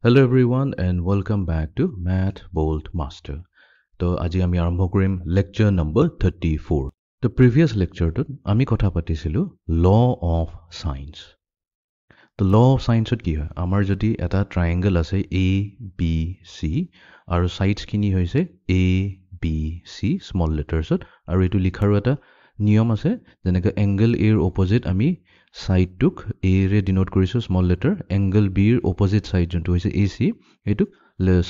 Hello everyone and welcome back to Math Bold Master. So আজি আমি আৰম্ভ কৰিম lecture number 34. The previous lecture টোত আমি কথা পাতিছিলো law of sines. The law of sines কি হয় আমাৰ যদি এটা triangle আছে A B C আৰু sides খিনি হৈছে A B C small letters আৰু এটো লিখাৰো এটা নিয়ম আছে যেনেকৈ angle A ৰ opposite আমি side টোক A ৰে denote কৰিছো small letter angle B ৰ opposite side যোনটো হৈছে AC এটো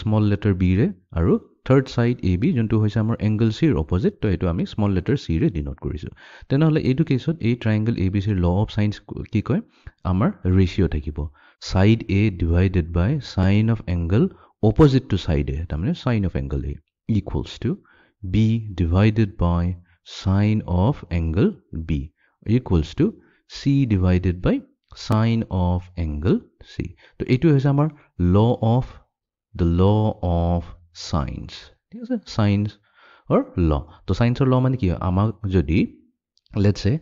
small letter B ৰে আৰু third side AB যোনটো হৈছে আমাৰ angle C ৰ opposite তো এটো আমি small letter C ৰে denote কৰিছো তেনেহলে এটো কেছত এই triangle ABC ৰ law of sines কি কয় আমাৰ ratio থাকিব side A divided by sine of angle opposite to side A তাৰমানে sine of angle A equals to B divided by sine of angle B equals to C divided by sine of angle C. So, etu hoise amar law of sines. ঠিক আছে sines or law. So, sines or law মানে কি আমাক যদি let's say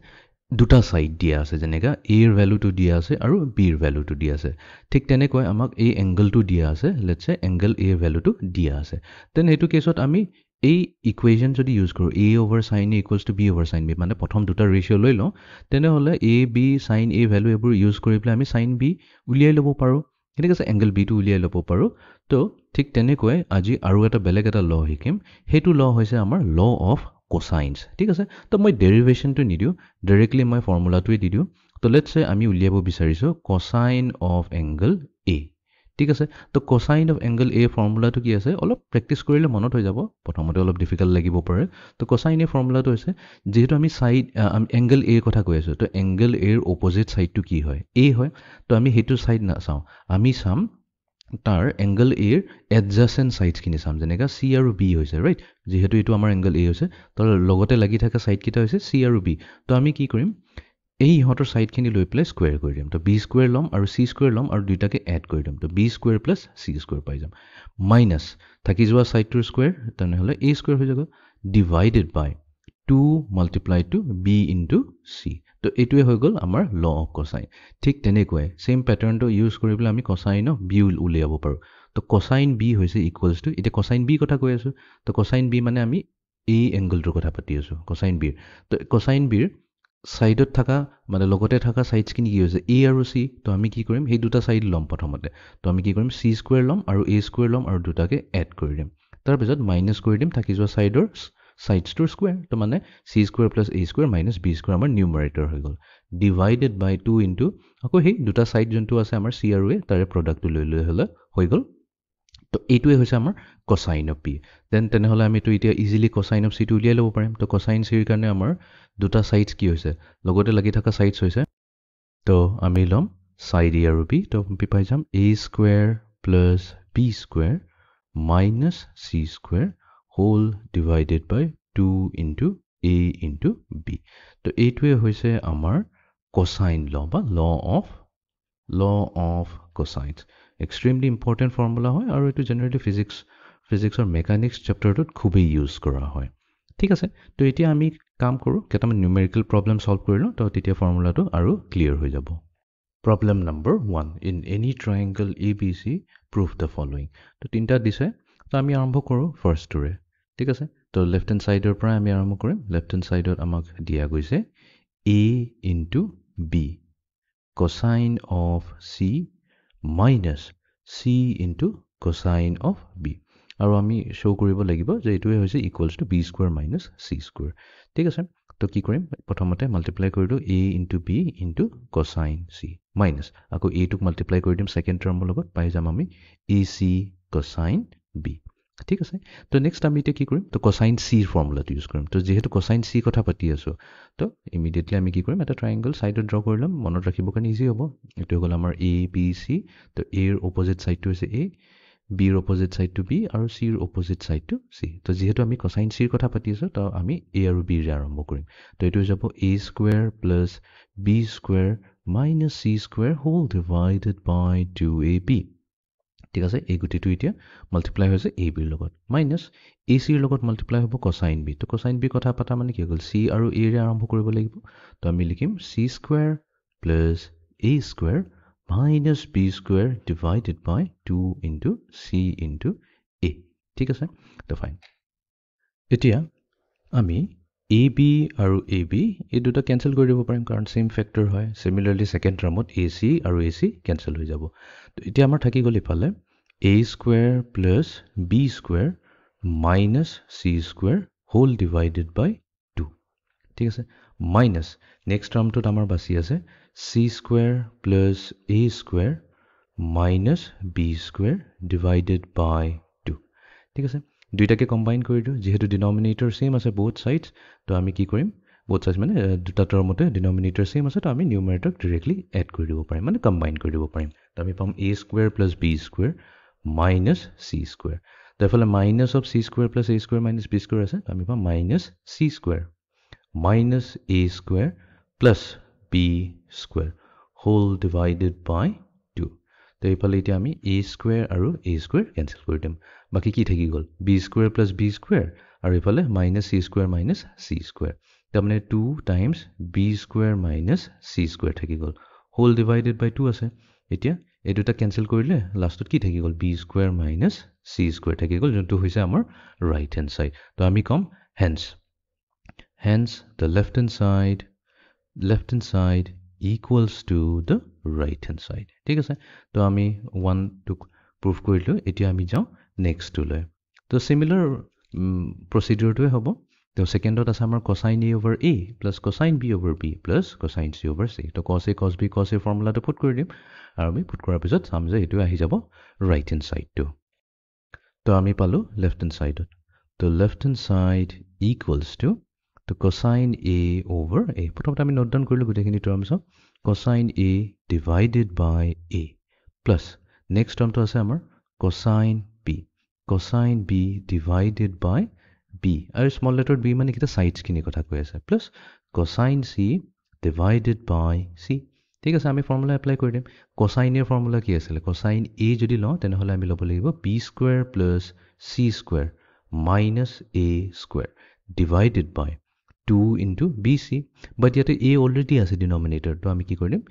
দুটা side দিয়া আছে যেনেকা a এর ভ্যালুটো দিয়া আছে আৰু b এর ভ্যালুটো দিয়া আছে ঠিক তেনেকৈ আমাক এই অ্যাঙ্গেলটো দিয়া আছে let's say অ্যাঙ্গেল a এর ভ্যালুটো দিয়া আছে দেন এটো কেছত আমি এই ইকুয়েশন যদি ইউজ কৰো a over sin a equals to b over sin b মানে প্ৰথম দুটা ৰেশিও লৈ লও তেনে হলে a b sin a value এবোৰ ইউজ কৰি পেলাই আমি sin b উলিয়াই লব পাৰো ঠিক আছে অ্যাঙ্গেল b টো উলিয়াই লব পাৰো তো ঠিক তেনেকৈ আজি আৰু এটা বেলেগ এটা ল শিকিম হেতু ল হৈছে আমাৰ ল অফ cosines ঠিক আছে তো মই ডেৰিভেশন টো নিদিও ডাইৰেক্টলি মই ফৰ্মুলাটোই দি দিও তো লেটস সে আমি উলিয়াব বিচাৰিছো cosine of angle a ঠিক আছে তো cosine of angle a ফৰ্মুলাটো কি আছে অলপ প্ৰেক্টিস কৰিলে মনত হৈ যাব প্ৰথমতে অলপ ডিফিকাল্ট লাগিব পাৰে তো cosine a ফৰ্মুলাটো হৈছে যেহেতু আমি সাইড angle a কথা কৈ আছো তো angle a এর অপোজিট সাইডটো কি হয় a হয় তো আমি হেতু সাইড না চাও আমি চাম তাৰ angle a এৰ adjacent sides খিনি চাম যেনেকা c আৰু b হৈছে ৰাইট যেহেতু এটো আমাৰ angle a হৈছে তো লগতে লাগি থকা সাইড কিটা হৈছে c আৰু b তো আমি কি কৰিম এই ইহতৰ সাইড খিনি লৈ প্লে স্কয়াৰ কৰি দিম তো b স্কয়াৰ লম আৰু c স্কয়াৰ লম আৰু দুইটাকে এড কৰি দিম তো b square plus c square পাই যাম মাইনাস থাকি যোৱা সাইডটোৰ স্কয়াৰ তেনেহলে a স্কয়াৰ হৈ যাব divided by 2 multiplied to b into c তো এটোৱে হৈ গল আমাৰ ল অফ কোসাইন ঠিক তেনেকৈ সেম প্যাটাৰ্নটো ইউজ কৰি পেলাই আমি কোসাইন অফ b উলিয়াব পাৰো তো কোসাইন b হৈছে ইকুৱেলস টু এটা কোসাইন b কথা কৈ আছো তো কোসাইন b মানে আমি এই এংগলটোৰ কথা পাতি আছো কোসাইন b তো কোসাইন b সাইডত থাকা মানে লগতে থাকা সাইডস কিনি কি হৈছে a আৰু c তো আমি কি কৰিম সেই দুটা সাইড লম প্ৰথমতে তো আমি কি কৰিম c স্কয়াৰ লম আৰু a স্কয়াৰ লম আৰু দুটাকে এড কৰি দিম তাৰ পিছত মাইনাস কৰি দিম থাকি যোৱা সাইডৰ sides to square to mane c square plus a square minus b square amar numerator hoy gol divided by 2 into ako he duta side jontu ase amar c aru a tare product to loi hole hoy gol to etue hoise amar cosine of b then tene hole ami to itia easily cosine of c to uliai lobo parim to cosine c karone amar duta sides ki hoise logote lagi thaka sides hoise to ami lom side a aru b to pi pai jam a square plus b square minus c square whole divided by 2 into a into b. So, এইটোৱে হৈছে আমাৰ cosine law বা law of cosines. Extremely important formula হয় আৰু এটো generally physics or mechanics chapter টোত খুবেই use কৰা হয় ঠিক আছে তো এতিয়া আমি কাম কৰো কেটামান numerical problem solve কৰি লও তো তেতিয়া ফৰ্মুলাটো আৰু ক্লিয়াৰ হৈ যাব Problem number 1 in any triangle ABC prove the following তো তিনটা দিছে তো আমি আৰম্ভ কৰো ফাৰ্স্ট টোৰে ঠিক আছে তো লেফট হ্যান্ড সাইডৰ পৰা আমি আৰম্ভ কৰিম লেফট হ্যান্ড সাইডত আমাক দিয়া গৈছে a into b cosine of c minus c into cosine of b আৰু আমি শো কৰিব লাগিব যে এটোৱে হৈছে equals to b square minus c square ঠিক আছে তো কি কৰিম প্ৰথমতে মাল্টিপ্লাই কৰি দিও a into b into cosine c minus আকৌ a টোক মাল্টিপ্লাই কৰি দিম সেকেন্ড টাৰ্মৰ লগত পাই যাম আমি ac cosine b ঠিক আছে তো নেক্সট আমি এটা কি কৰিম তো কোসাইন c এৰ ফৰ্মুলাটো ইউজ কৰিম তো যেহেতু কোসাইন c কথা পাতি আছো তো ইমিডিয়েটলি আমি কি কৰিম এটা ট্ৰায়াঙ্গল সাইডত ড্ৰ কৰিলাম মনত ৰাখিব কাৰণে ইজি হ'ব এটো হ'ল আমাৰ a b c তো a এৰ অপোজিট সাইডটো হৈছে a b এৰ অপোজিট সাইডটো b আৰু c এর অপোজিট সাইডটো c তো যেহেতু আমি কোসাইন c এর কথা পাতি আছো তো আমি a আৰু b ৰে আৰম্ভ কৰিম তো এটো হৈ যাব a square plus b square minus c square whole divided by 2ab ঠিক আছে এই গুটিটো এতিয়া মাল্টিপ্লাই হৈছে a b ৰ লগত মাইনাস ac ৰ লগত মাল্টিপ্লাই হ'ব cosine b তো cosine b কথা পাতা মানে কি হ'ল c আৰু a ৰে আৰম্ভ কৰিব লাগিব তো আমি লিখিম c square plus a square minus b square divided by 2 into c into a. ঠিক আছে? তো ফাইন। এতিয়া আমি ab আৰু ab এই দুটা কেনসেল কৰি দিব পাৰিম কাৰণ সেম ফেক্টৰ হয়। সিমিলাৰলি সেকেন্ড টাৰ্মত ac আৰু ac কেনসেল হৈ যাব। তো এতিয়া আমাৰ থাকি গ'ল ইফালে a square plus b square minus c square whole divided by 2. ঠিক আছে? মাইনাস নেক্সট টাৰ্মটোত আমাৰ বাছি আছে c square plus a square minus b square divided by 2. ঠিক আছে? দুইটাকে কম্বাইন কৰি দিওঁ যেহেতু ডিনমিনেটৰ সেম আছে both sides তো আমি কি কৰিম both sides মানে দুটা টাৰ্মতে ডিনমিনেটৰ সেম আছে তো আমি নিউমাৰেটৰক ডাইৰেক্টলি এড কৰি দিব পাৰিম মানে কম্বাইন কৰি দিব পাৰিম তো আমি পাম a square plus b square minus c square তো এফালে minus of c square plus a square minus b square আছে তো আমি পাম minus c square minus a square plus b square whole divided by 2. তো এইফালে এতিয়া আমি a square আৰু a square কেনসেল কৰি দিম বাকি কি থাকি গ'ল b square plus b square আৰু এইফালে minus c square minus c square তাৰমানে 2 times b square minus c square থাকি গ'ল whole divided by 2 আছে এতিয়া এই দুটা কেনসেল কৰিলে লাষ্টত কি থাকি গ'ল b square minus c square থাকি গ'ল যোনটো হৈছে আমাৰ ৰাইট হ্যান্ড সাইড তো আমি কম hence the left hand side equals to the right hand side. ঠিক আছে তো আমি 1 to proof কৰিলো এতিয়া আমি যাও next to লৈ তো similar procedure টোৱে হ'ব তো সেকেন্ডত আছে আমাৰ cosine a over a plus cosine b over b plus cosine c over c তো cos a cos b cos a ফৰ্মুলাটো পুট কৰি দিম আৰু আমি পুট কৰাৰ পিছত চাম যে এটো আহি যাব right hand side টো তো আমি পালো left hand side তো left hand side equals to তো cosine a over a প্ৰথমতে আমি নোট ডাউন কৰিলো গুটেখিনি terms cosine a divided by a plus next term to আছে আমাৰ cosine b divided by b আৰু small letter b মানে কিটা sides খিনি কথা কৈ আছে plus cosine c divided by c ঠিক আছে আমি ফৰ্মুলা এপ্লাই কৰি দিম cosine এৰ ফৰ্মুলা কি আছিল cosine a যদি লওঁ তেনেহলে আমি ল'ব লাগিব b square plus c square minus a square divided by 2 into bc but yet a already as a denominator to ami ki koridim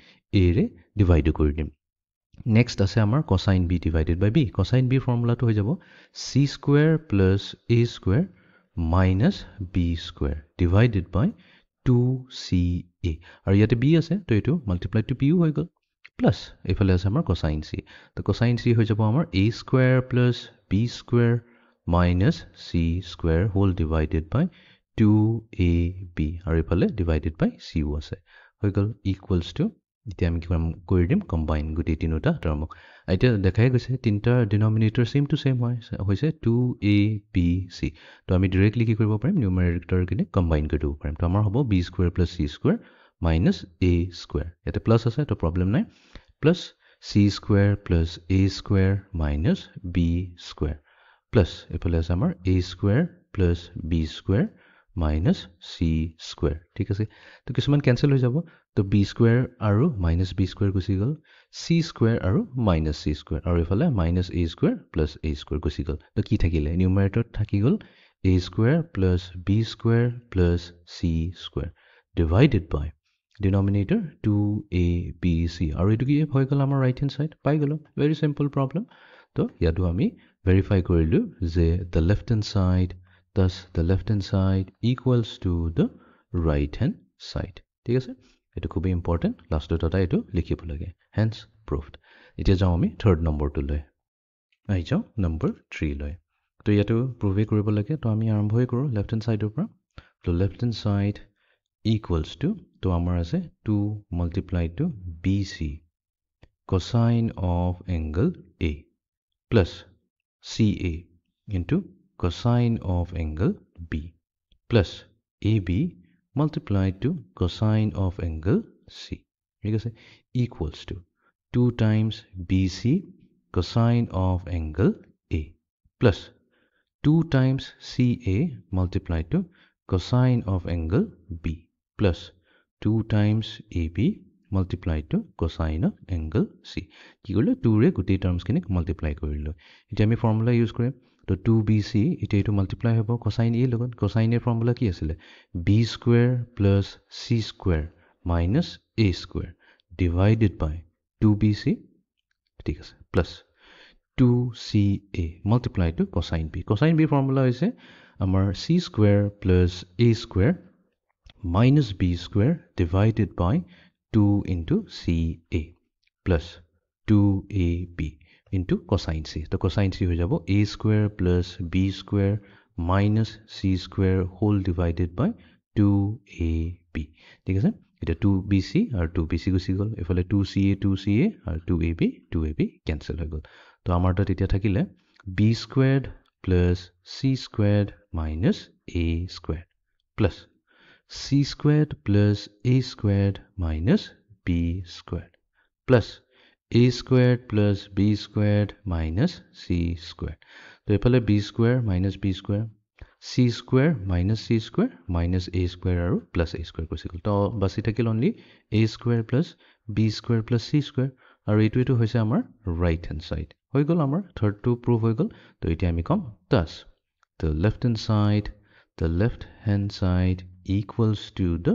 a re divide koridim next ase amar cosine b divided by b cosine b formula to hoy jabo c square plus a square minus b square divided by 2ca aru yate b ase to etu multiply to b hoy gol plus efale ase amar cosine c to cosine c hoy jabo amar a square plus b square minus c square whole divided by 2ab আৰু ইফালে divided বাই c আছে হৈ গল equals to এতিয়া আমি কি কৰি দিম combine গুটি তিনিটা টাৰ্মক এতিয়া দেখাই গৈছে তিনিটা ডিনমিনেটৰ সেম টু সেম হৈছে 2abc তো আমি ডাইৰেক্টলি কি কৰিব পাৰিম নিউমাৰেটৰ কিনে কম্বাইন কৰি দিব পাৰিম তো আমাৰ হ'ব b square plus c square minus a square ইয়াতে প্লাস আছে তো প্ৰবলেম নাই plus c square plus a square minus b square plus ইফালে আছে আমাৰ a square plus b square minus c square ঠিক আছে তো কিছুমান ক্যান্সেল হৈ যাব তো b square আৰু minus b square গুছি গল c square আৰু minus c square আৰু ইফালে minus a square plus a square গুছি গল তো কি থাকিলে নিউমাৰেটৰ থাকি গল a square plus b square plus c square divided by denominator 2abc আৰু এটো কি হৈ গল আমাৰ ৰাইট হ্যান্ড সাইড পাই গলো very simple problem তো ইয়াটো আমি ভেৰিফাই কৰিলো যে the left hand side thus the left hand side equals to the right hand side ঠিক আছে এটো খুব ইম্পৰ্টেন্ট লাস্ট ডটা এটো লিখিব লাগে hence proved এতিয়া যাও আমি থাৰ্ড নম্বৰটো লৈ আই যাও নম্বৰ 3 লৈ তো ইয়াটো প্ৰুভ কৰিব লাগে তো আমি আৰম্ভ কৰো লেফট হ্যান্ড সাইডৰ পৰা তো left hand side equals to তো আমাৰ আছে 2 multiplied to bc cosine of angle a plus ca into cosine of angle b plus ab multiplied to cosine of angle c ঠিক আছে equals to 2 times bc cosine of angle a plus 2 times ca multiplied to cosine of angle b plus 2 times ab multiplied to cosine of angle c কি কৰিলো 2 ৰে গুটি terms খিনি multiply কৰিলো এতিয়া আমি ফৰ্মুলা ইউজ কৰিম তো 2bc এটা এটো মাল্টিপ্লাই হ'ব cosine a লগত cosine এর ফর্মুলা কি আছিল b square plus c square minus a square divided by 2bc ঠিক আছে plus 2ca multiply to cosine b. Cosine b formula is our c square plus a square minus b square divided by 2 into ca plus 2ab into cosine c. So cosine c ho jabo a square plus b square minus c square whole divided by 2ab. ঠিক আছে এটা 2bc আৰু 2bc গুচি গ'ল এফালে 2ca আৰু 2ab cancel হৈ গ'ল তো আমাৰ তাত এতিয়া থাকিলে b squared plus c squared minus a squared plus c squared plus a squared minus b squared plus a squared plus b squared minus c squared তো এফালে b square minus b square c square minus c square minus a square আৰু plus a square গুচি গ'ল তো বাছি থাকিল only a square plus b square plus c square আৰু এইটো হৈছে আমাৰ right hand side হৈ গ'ল আমাৰ third to prove হৈ গ'ল তো এতিয়া আমি কম thus the left hand side equals to the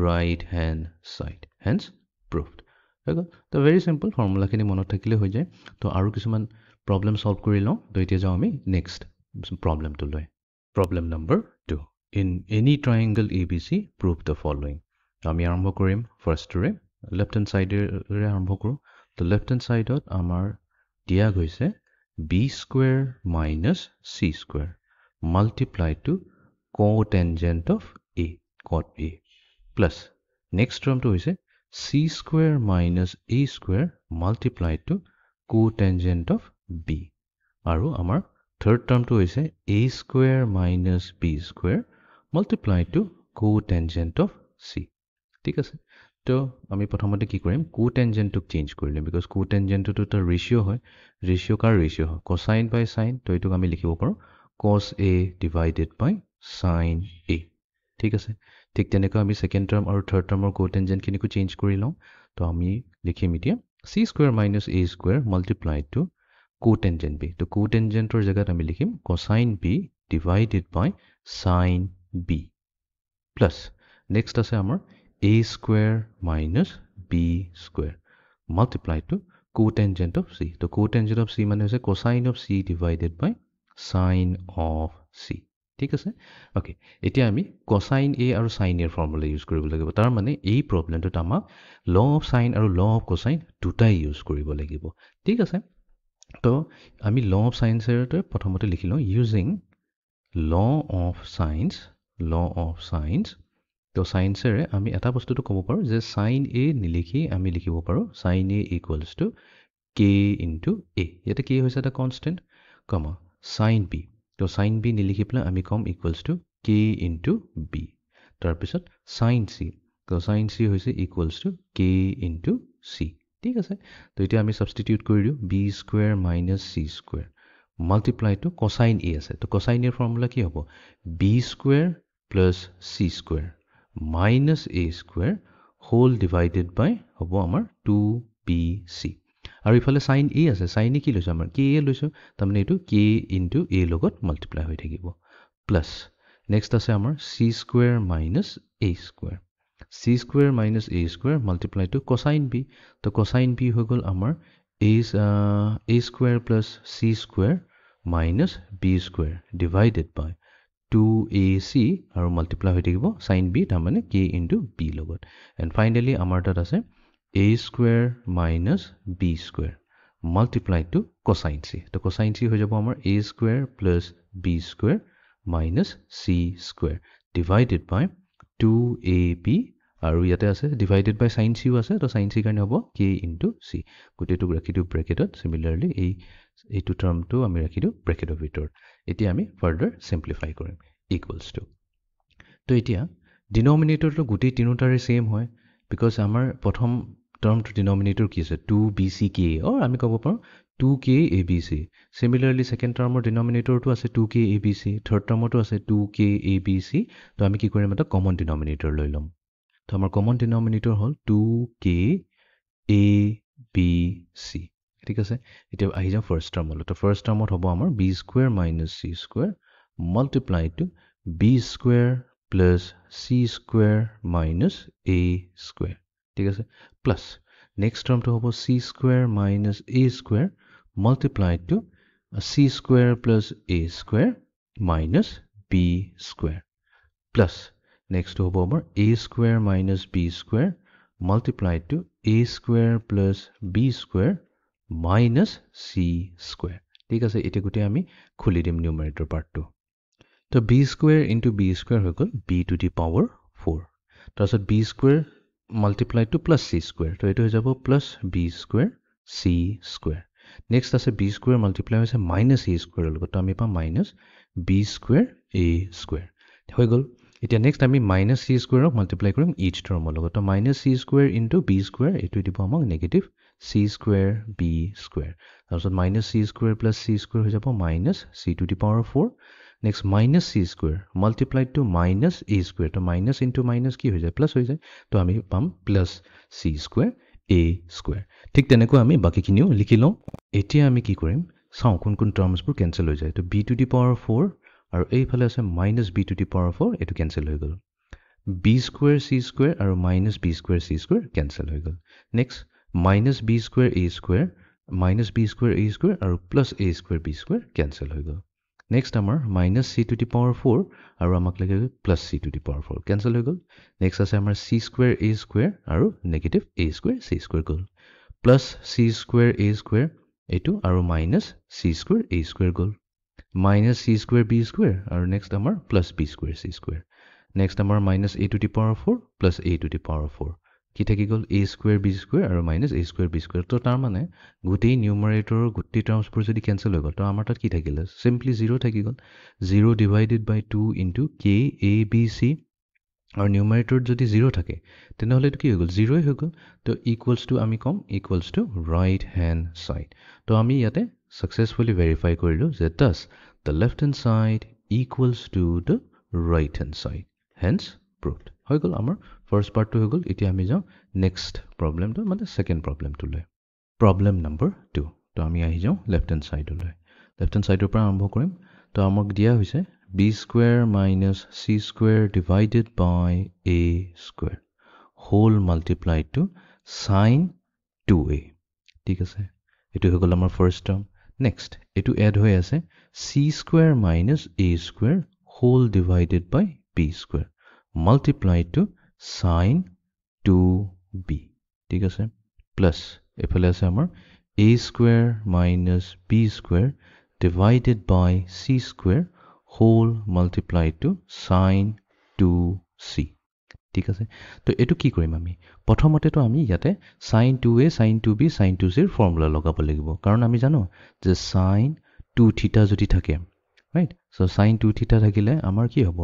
right hand side hence proved হৈ গ'ল তো very simple formula খিনি মনত থাকিলে হৈ যায় তো আৰু কিছুমান problem solve কৰি লওঁ তো এতিয়া যাওঁ আমি next problem to লৈ problem number 2 in any triangle abc prove the following আমি আৰম্ভ কৰিম first ৰে left hand side ৰে আৰম্ভ কৰো তো left hand side ত আমাৰ দিয়া গৈছে b square minus c square multiplied to cotangent of a cot a plus next term to hoise c square minus a square multiplied to cotangent of b aru amar third term to hoise a square minus b square multiplied to cotangent of c ঠিক আছে তো আমি প্ৰথমতে কি কৰিম cotangent change কৰিলে because cotangent to the ratio হয় ratio কাৰ ratio হয় cosine by sin তো এটো আমি লিখিব পাৰো cos a divided by sin a ঠিক আছে ঠিক তেনেকৈ আমি সেকেন্ড টার্ম আৰু থাৰ্ড টাৰ্মৰ cotangent খিনিকো চেঞ্জ কৰি লওঁ তো আমি লিখিম এতিয়া c square minus a square multiplied to cotangent b তো cotangentৰ জায়গাত আমি লিখিম cosine b divided by sin b plus next আছে আমাৰ a square minus b square multiplied to cotangent of c তো cotangent of c মানে হৈছে cosine of c divided by sin of c ঠিক আছে ওকে এতিয়া আমি cosine a আৰু sin a ফৰ্মুলা ইউজ কৰিব লাগিব তাৰ মানে এই প্ৰবলেমটোত আমাক ল অফ sin আৰু ল অফ cosine দুটাই ইউজ কৰিব লাগিব ঠিক আছে তো আমি ল অফ sin এৰতে প্ৰথমতে লিখিলো ইউজিং ল অফ sines তো sines এৰে আমি এটা বস্তুটো ক'ব পাৰো যে sin a নিলিখি আমি লিখিব পাৰো sin a equals to k into a ইয়াতে কি হৈছে এটা কনস্ট্যান্ট কমা sin b তো sin b নিলিখি পেলাই আমি কম equals to k into b তাৰ পিছত sin c তো sin c হৈছে equals to k into c ঠিক আছে তো এতিয়া আমি সাবস্টিটিউট কৰি দিও b square minus c square multiply to cosine a আছে তো cosine এর ফর্মুলা কি হ'ব b square plus c square minus a square whole divided by হ'ব আমাৰ 2bc আৰু ইফালে sin a আছে sin a কি লৈছো আমাৰ k a লৈছো তাৰমানে এটো k into a লগত মাল্টিপ্লাই হৈ থাকিব প্লাস নেক্সট আছে আমাৰ c square minus a square c square minus a square multiply to cosine b তো cosine b হৈ গল আমাৰ a square plus c square minus b square divided by 2ac আৰু multiply হৈ থাকিব sin b তাৰমানে k into b লগত and finally আমাৰ তাত আছে a square minus b square multiplied to cosine c তো cosine c হৈ যাব আমাৰ a square plus b square minus c square divided by 2ab আৰু ইয়াতে আছে divided by sin c আছে তো sin c কাৰণে হ'ব k into c গোটেইটো ৰাখি দিও ব্ৰেকেটত সিমিলাৰলি এইটো টাৰ্মটো আমি ৰাখি দিও ব্ৰেকেটৰ ভিতৰত এতিয়া আমি ফাৰ্দাৰ সিম্পলিফাই কৰিম equals to তো এতিয়া ডিনোমিনেটৰটো গোটেই তিনিটাৰে সেম হয় বিকজ আমাৰ প্ৰথম টাৰ্মটো ডিনোমিনেটৰ কি আছে 2bck অৰ আমি ক'ব পাৰো 2kabc সিমিলাৰলি সেকেন্ড টাৰ্মৰ ডিনোমিনেটৰটো আছে 2kabc থাৰ্ড টাৰ্মটো আছে 2kabc তো আমি কি কৰিম এটা কমন ডিনোমিনেটৰ লৈ লম তো আমাৰ কমন ডিনোমিনেটৰ হল 2kabc ঠিক আছে এতিয়া আহি যাও ফাৰ্স্ট টাৰ্মলৈ তো ফাৰ্স্ট টাৰ্মত হ'ব আমাৰ b square minus c square multiplied to b square plus c square minus a square ঠিক আছে plus নেক্সট টাৰ্মটো হ'ব c square minus a square multiplied to c square plus a square minus b square plus next হ'ব আমাৰ a square minus b square multiplied to a square plus b square minus c square ঠিক আছে এটা গুটে আমি খুলি দিম নিউমাৰেটৰ পাৰ্টটো তো b square into b square হৈ গ'ল b to the power 4 তাৰপিছত b square multiplied to plus c square তো এটো হৈ যাব plus b square c square next আছে b square multiply হৈছে minus a square লগত তো আমি পাম minus b square a square হৈ গ'ল এতিয়া next আমি minus c square multiply কৰিম each term লগত তো minus c square into b square এটো দিব আমাক negative c square b square তাৰপিছত minus c square plus c square হৈ যাব minus c to the power 4 next minus c square multiplied to minus a square তো minus into minus কি হৈ যায় plus হৈ যায় তো আমি পাম plus c square a square ঠিক তেনেকৈ আমি বাকিখিনিও লিখি লওঁ এতিয়া আমি কি কৰিম চাওঁ কোন কোন টাৰ্মছবোৰ কেনসেল হৈ যায় তো b to the power 4 আৰু এইফালে আছে minus b to the power 4 এটো কেনসেল হৈ গ'ল b square c square আৰু minus b square c square cancel হৈ গ'ল next minus b square a square minus b square a square আৰু plus a square b square cancel হৈ গ'ল next আমাৰ minus c to the power 4 আৰু আমাক লাগে plus c to the power 4 cancel হৈ গ'ল next আছে আমাৰ c square a square আৰু negative a square c square গ'ল plus c square a square এটো আৰু minus c square a square গ'ল minus c square b square আৰু next আমাৰ plus b square c square next আমাৰ minus a to the power 4 plus a to the power 4 কি থাকি গ'ল a square b square আৰু minus a square b square তো তাৰ মানে গুটেই নিউমাৰেটৰৰ গুটেই টাৰ্মছবোৰ যদি কেনসেল হৈ গ'ল তো আমাৰ তাত কি থাকিলে সিম্পলি 0 থাকি গ'ল 0 divided by 2 into k a b c আৰু নিউমাৰেটৰত যদি 0 থাকে তেনেহলে এটো কি হৈ গ'ল 0 হৈ গ'ল তো ইকুৱেলছ টু আমি কম equals to right hand side তো আমি ইয়াতে successfully verify কৰিলো যে thus the left hand side equals to the right hand side hence proved হৈ গ'ল আমাৰ first part to হৈ গ'ল এতিয়া আমি যাও next problem to মানে second problem to লৈ problem number 2 তো আমি আহি যাও left hand side লৈ left hand side পৰা আৰম্ভ কৰিম তো আমাক দিয়া হৈছে b square minus c square divided by a square whole multiplied to sin 2a ঠিক আছে এটো হৈ গ'ল আমাৰ first term next এটো add হৈ আছে c square minus a square whole divided by b square multiplied to sin 2b ঠিক আছে plus এফালে আছে আমাৰ a square minus b square divided by c square whole multiplied to sin 2c ঠিক আছে তো এটো কি কৰিম আমি প্ৰথমতে তো আমি ইয়াতে sin 2a sin 2b sin 2c ৰ ফৰ্মুলা লগাব লাগিব কাৰণ আমি জানো যে sin 2 থিটা যদি থাকে ৰাইট সো sin 2 থিটা থাকিলে আমাৰ কি হ'ব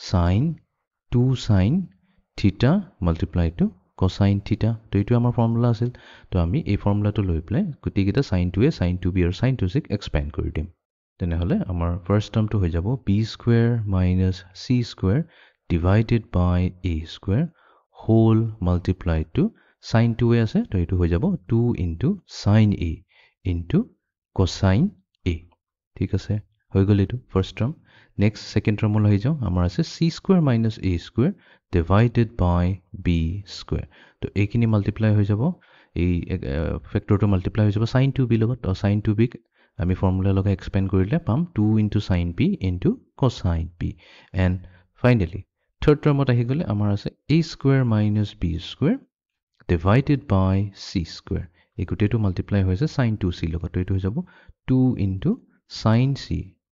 sin 2 sin theta multiplied to cosine theta তো এটো আমাৰ ফৰ্মুলা আছিল তো আমি এই ফৰ্মুলাটো লৈ play গুটিকিটা sin 2a sin 2b আৰু sin 2c এক্সপেন্ড কৰি দিম তেনেহলে আমাৰ ফাৰ্স্ট টাৰ্মটো হৈ যাব b square minus c square divided by a square whole multiplied to sin 2a আছে তো এটো হৈ যাব 2 into sin a into cosine a ঠিক আছে হৈ গ'ল এটো first term next second term লৈ যাও আমাৰ আছে c square minus a square divided by b square তো এইখিনি মাল্টিপ্লাই হৈ যাব এই ফ্যাক্টৰটো মাল্টিপ্লাই হৈ যাব sin 2b লগত তো sin 2b আমি ফৰ্মুলা লগা এক্সপেন্ড কৰিলে পাম 2 into sin b into cosine b and finally third termত আহি গলে আমাৰ আছে a square minus b square divided by c square এই গুটেটো মাল্টিপ্লাই হৈছে sin 2c লগত তো এটো হৈ যাব 2 into sin c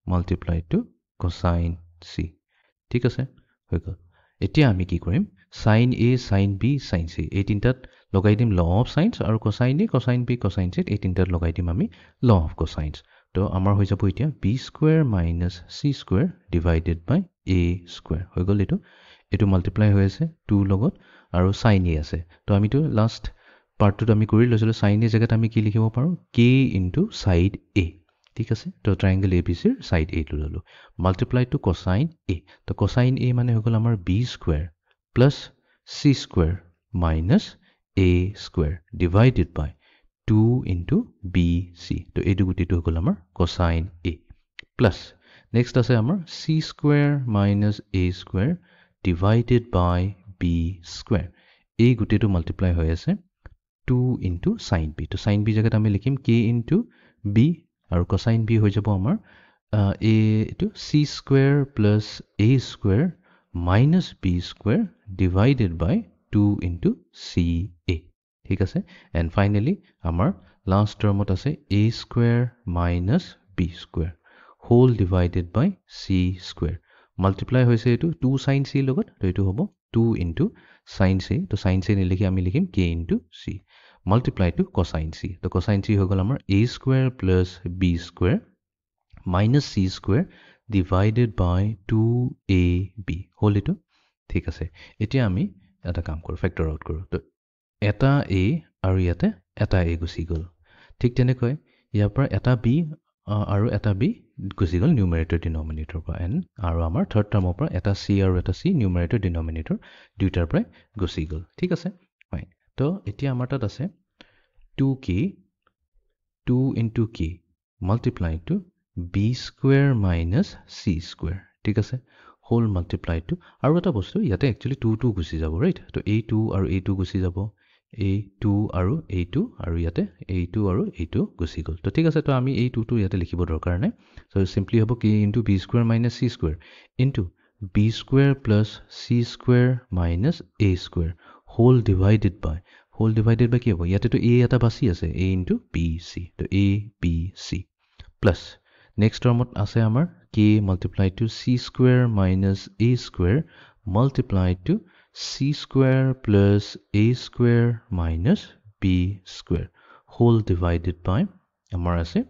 multiplied to cosine c ঠিক আছে হৈ গ'ল এতিয়া আমি কি কৰিম sin a sin b sin c এই তিনটাত লগাই দিম law of sines আৰু cosine a cosine b cosine c এই তিনটাত লগাই দিম আমি law of cosines তো আমাৰ হৈ যাব এতিয়া b square minus c square divided by a square হৈ গ'ল এটো মাল্টিপ্লাই হৈ আছে 2 লগত আৰু sin a আছে তো আমি তো লাষ্ট পাৰ্টটো আমি কৰি লৈছিলো sin a জায়গাত আমি কি লিখিব পাৰো k into side a ঠিক আছে তো ট্ৰায়াঙ্গল ABC ৰ সাইড A টো ললো মাল্টিপ্লাই টু কোসাইন A তো কোসাইন A মানে হৈ গ'ল আমাৰ b square plus c square minus a square divided by 2 into bc তো এই দুগুটিটো হৈ গ'ল আমাৰ কোসাইন A প্লাস নেক্সট আছে আমাৰ c square minus a square divided by b square এই গুটিটো মাল্টিপ্লাই হৈ আছে 2 into sin b. তো sin b জায়গাত আমি লিখিম k into b আৰু cosine b হৈ যাব আমাৰ a to c square plus a square minus b square divided by 2 into ca. ঠিক আছে? And finally, আমাৰ last termত আছে a square minus b square whole divided by c square. Multiply হৈছে এইটো 2 sin c লগত, তো এইটো হ'ব 2 into sin c. তো sin c নিলিখি আমি লিখিম k into c. Multiply to cosine c. তো cosine c হৈ গ'ল আমাৰ a square plus b square minus c square divided by 2ab whole এইটো. ঠিক আছে? এতিয়া আমি এটা কাম কৰোঁ, ফেক্টৰ আউট কৰোঁ। তো এটা a আৰু ইয়াতে এটা a গুচি গ'ল। ঠিক তেনেকৈ ইয়াৰ পৰা এটা b আৰু এটা b গুচি গ'ল নিউমাৰেটৰ ডিনমিনেটৰ পৰা n, আৰু আমাৰ থাৰ্ড টাৰ্মৰ পৰা এটা c আৰু এটা c নিউমাৰেটৰ ডিনমিনেটৰ দুইটাৰ পৰাই গুচি গ'ল। ঠিক আছে? ফাইন। তো এতিয়া আমাৰ তাত আছে 2k 2 into k multiply to b square minus c square. ঠিক আছে? হোল মাল্টিপ্লাই টু, আৰু এটা বস্তু ইয়াতে একচুৱেলি 2 গুচি যাব, ৰাইট? তো a2 আৰু a2 গুচি যাব, a2 আৰু a2, আৰু ইয়াতে a2 আৰু a2 গুচি গ'ল। তো ঠিক আছে, তো আমি এই 2 ইয়াতে লিখিব দৰকাৰ নাই। চ' চিম্পলি হ'ব k into b square minus c square into b square plus c square minus a square whole divided by কি হ'ব? ইয়াতেতো a এটা বাচি আছে, a into b c, তো a b c plus next termত আছে আমাৰ k multiplied to c square minus a square multiplied to c square plus a square minus b square whole divided by আমাৰ আছে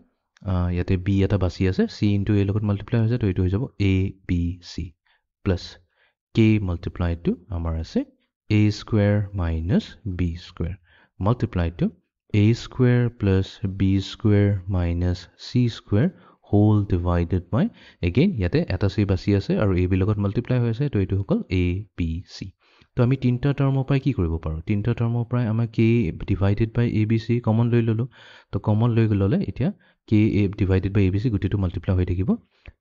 ইয়াতে b এটা বাচি আছে, c into a লগত multiply হৈছে, তো এইটো হৈ যাব a b c plus k multiplied to আমাৰ আছে a square minus b square multiplied to a square plus b square minus c square whole divided by again ইয়াতে এটা c বাচি আছে আৰু a b লগত multiply হৈ আছে, তো এইটো হ'ল a b c. তো আমি তিনিটা টাৰ্মৰ পৰাই কি কৰিব পাৰোঁ? তিনিটা টাৰ্মৰ পৰাই আমাৰ k divided by a b c common লৈ ল'লোঁ। তো কমন লৈ ল'লে এতিয়া k divided by a b c গোটেইটো multiply হৈ থাকিব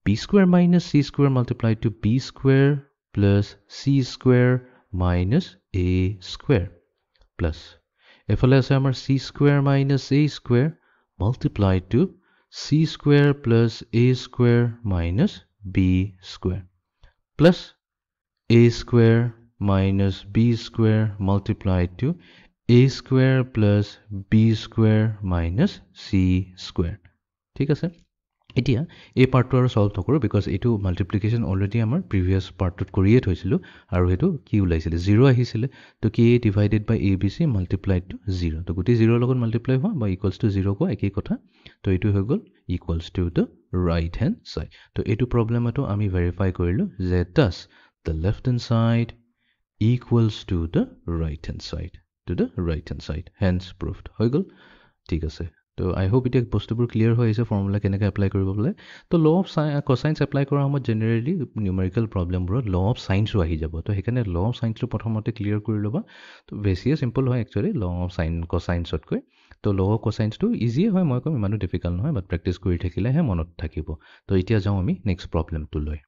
b square minus c square multiplied to b square plus c square minus a square plus এফালে আছে আমাৰ c square minus a square multiplied to c square plus a square minus b square plus a square minus b square multiplied to a square plus b square minus c square. ঠিক আছে? এতিয়া এই পাৰ্টটো আৰু solve নকৰোঁ, because এইটো multiplication already আমাৰ previous পাৰ্টটোত কৰিয়ে থৈছিলোঁ, আৰু সেইটো কি ওলাইছিলে? 0 আহিছিলে। তো k divided by a b c multiplied to 0, তো গোটেই 0 লগত মাল্টিপ্লাই হোৱা বা ইকুৱেলছ টু 0 কোৱা একেই কথা। তো এইটো হৈ গ'ল equals to the right hand side. তো এইটো প্ৰব্লেমতো আমি ভেৰিফাই কৰিলোঁ যে does the left hand side equals to the right hand side, hence proved হৈ গ'ল। ঠিক আছে, তো আই হোপ এতিয়া বস্তুবোৰ ক্লিয়াৰ হৈ আহিছে, ফৰ্মুলা কেনেকৈ এপ্লাই কৰিব বোলে। তো ল অফ কচাইন্স এপ্লাই কৰাৰ সময়ত জেনেৰেলি নিউমেৰিকেল প্ৰব্লেমবোৰত ল অফ চাইন্সো আহি যাব। তো সেইকাৰণে ল অফ চাইন্সটো প্ৰথমতে ক্লিয়াৰ কৰি ল'বা। তো বেছিয়ে চিম্পল হয় একচুৱেলি ল অফ কচাইন্সতকৈ। তো ল অফ কচাইন্সটো ইজিয়ে হয়, মই ক'ম ইমানো ডিফিকাল্ট নহয়, বাট প্ৰেক্টিছ কৰি থাকিলেহে মনত থাকিব। তো এতিয়া যাওঁ আমি নেক্সট প্ৰব্লেমটো লৈ।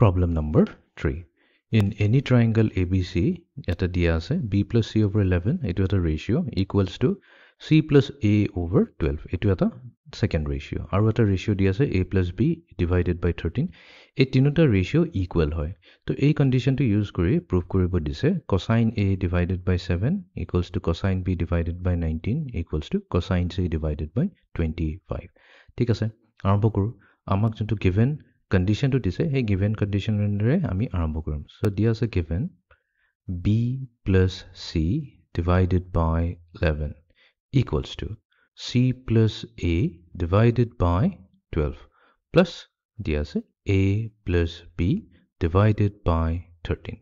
Problem number 3। In any triangle ABC এটা দিয়া আছে b plus c over 11, এইটো এটা ratio' equals to c plus a over 12, এইটো এটা second ৰেচিঅ', আৰু এটা ৰেচিঅ' দিয়া আছে a plus b divided by 13, এই তিনিটা ৰেচিঅ' ইকুৱেল হয়। তো এই কণ্ডিশ্যনটো ইউজ কৰি প্ৰুভ কৰিব দিছে cosine a divided by 7 equals to cosine b divided by 19 equals to cosine c divided by 25. ঠিক আছে, আৰম্ভ কৰোঁ। আমাক যোনটো গিভেন কণ্ডিশ্যনটো দিছে সেই গিভেন কণ্ডিশ্যনেৰে আমি আৰম্ভ কৰিম। চ' দিয়া আছে given b plus c divided by 11 equals to c plus a divided by 12 plus দিয়া আছে a plus b divided by 13,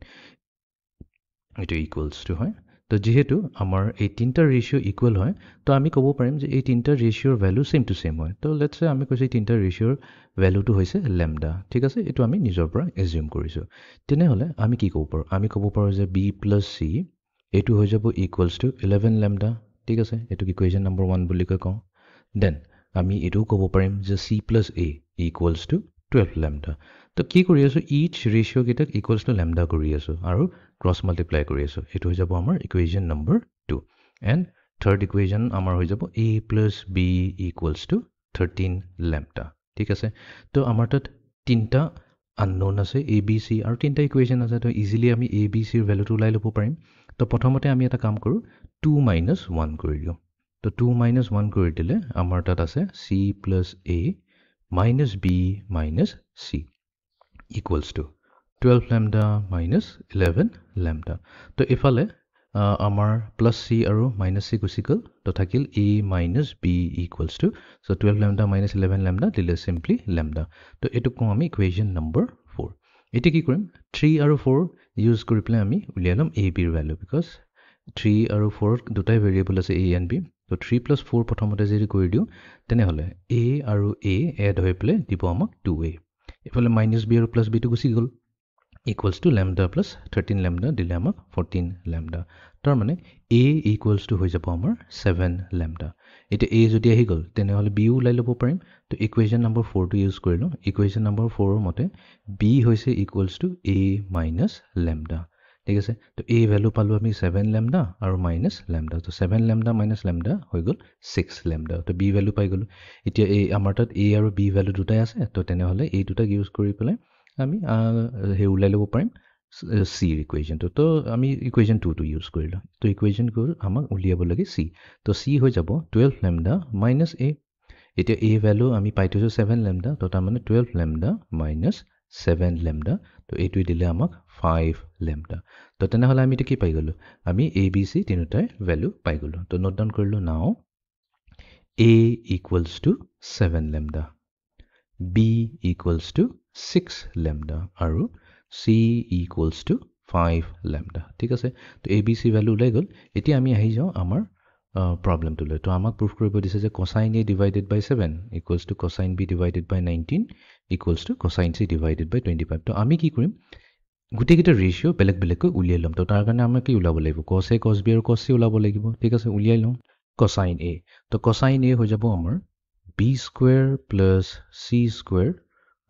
এইটো ইকুৱেলছ টু হয়। তো যিহেতু আমাৰ এই তিনিটা ৰেচিঅ' ইকুৱেল হয়, তো আমি ক'ব পাৰিম যে এই তিনিটা ৰেচিঅ'ৰ ভেলু ছেম টু ছেম হয়। তো লেটছে আমি কৈছোঁ এই তিনিটা ৰেচিঅ'ৰ ভেলুটো হৈছে লেমডা। ঠিক আছে, এইটো আমি নিজৰ পৰা এজিউম কৰিছোঁ। তেনেহ'লে আমি কি ক'ব পাৰোঁ? আমি ক'ব পাৰোঁ যে b plus c এইটো হৈ যাব ইকুৱেলছ টু 11 লেমডা। ঠিক আছে, এইটোক ইকুৱেশ্যন নম্বৰ 1 বুলি কওঁ। দেন আমি এইটোও ক'ব পাৰিম যে c plus a equals to 12 lambda. তো কি কৰি আছোঁ? ইচ ৰেচিঅ'কেইটাক ইকুৱেলছ টু লেমডা কৰি আছোঁ আৰু ক্ৰছ মাল্টিপ্লাই কৰি আছোঁ। এইটো হৈ যাব আমাৰ equation number 2। And third equation আমাৰ হৈ যাব a plus b equals to 13 lambda ঠিক আছে তো আমাৰ তাত তিনটা unknown আছে a b c আৰু তিনটা ইকুৱেশ্যন আছে তো ইজিলি আমি a b c ৰ ভ্যালুটো ওলাই ল'ব পাৰিম তো প্ৰথমতে আমি এটা কাম কৰোঁ 2 minus 1 কৰি দিওঁ তো 2 minus 1 কৰি দিলে আমাৰ তাত আছে c plus a minus b minus c equals to 12 lambda minus 11 lambda তো ইফালে আমাৰ plus c আৰু minus c গুচি গ'ল তো থাকিল a minus b equals to so 12 lambda minus 11 lambda দিলে simply lambda তো এটো কম আমি ইকুৱেশ্যন নম্বৰ 4 এটো কি কৰিম 3 আৰু 4 ইউজ কৰি পেলাই আমি উলিয়াই লম a b ৰ ভ্যালু বিকজ 3 আৰু 4 দুটাই ভেৰিয়েবল আছে a and b তো 3 plus 4 প্ৰথমতে যদি কৰি দিওঁ তেনেহলে a আৰু a এড হৈ পেলাই দিব আমাক 2a ইফালে minus b আৰু plus b টো গুচি গ'ল equals to lambda plus 13 lambda দিলে আমাক 14 lambda তাৰ মানে a equals to হৈ যাব আমাৰ 7 lambda এটা a যদি আহি গ'ল তেনেহলে b ওলাই ল'ব পাৰিম তো ইকুৱেশ্যন নম্বৰ 4 টো ইউজ কৰিলো ইকুৱেশ্যন নম্বৰ 4 ৰ মতে b হৈছে equals to a minus lambda ঠিক আছে তো a ভ্যালু পালো আমি 7 lambda আৰু minus lambda তো 7 lambda minus lambda হৈ গ'ল 6 lambda তো b ভ্যালু পাই গ'লো এতিয়া a আমাৰ তাত a আৰু b ভ্যালু দুটাই আছে তো তেনেহলে এই দুটা ইউজ কৰি পেলাই আমি হে উলাই ল'ব পাৰিম c ইকুৱেশ্যন তো আমি ইকুৱেশ্যন 2 টো ইউজ কৰিলো তো ইকুৱেশ্যন কোৰ আমাক উলিয়াব লাগে c তো c হৈ যাব 12 lambda minus a এতিয়া a ভ্যালু আমি পাই থৈছো 7 lambda তো তাৰ মানে 12 lambda minus 7 lambda তো এইটো দিলে আমাক 5 lambda তো তেনেহলে আমি কি পাই গলো আমি a b c তিনিটাৰ ভ্যালু পাই গলো তো নোট ডাউন কৰিলো নাও a equals to 7 lambda b equals to 6 lambda আৰু c equals to 5 lambda ঠিক আছে তো a b c ভ্যালু ওলাই গল এতিয়া আমি আহি যাও আমাৰ প্ৰবলেমটো লৈ তো আমাক প্ৰুফ কৰিব দিছে যে cosine a divided by 7 equals to cosine b divided by 19 equals to cosine c divided by 25 তো আমি কি কৰিম গুটেকিটা ৰেশিও বেলেগ বেলেগকৈ উলিয়াই লম তো তাৰ কাৰণে আমি কি উলাব লাগিব cos a cos b আৰু cos c উলাব লাগিব ঠিক আছে উলিয়াই লম cosine a তো cosine a হৈ যাব আমাৰ b square plus c square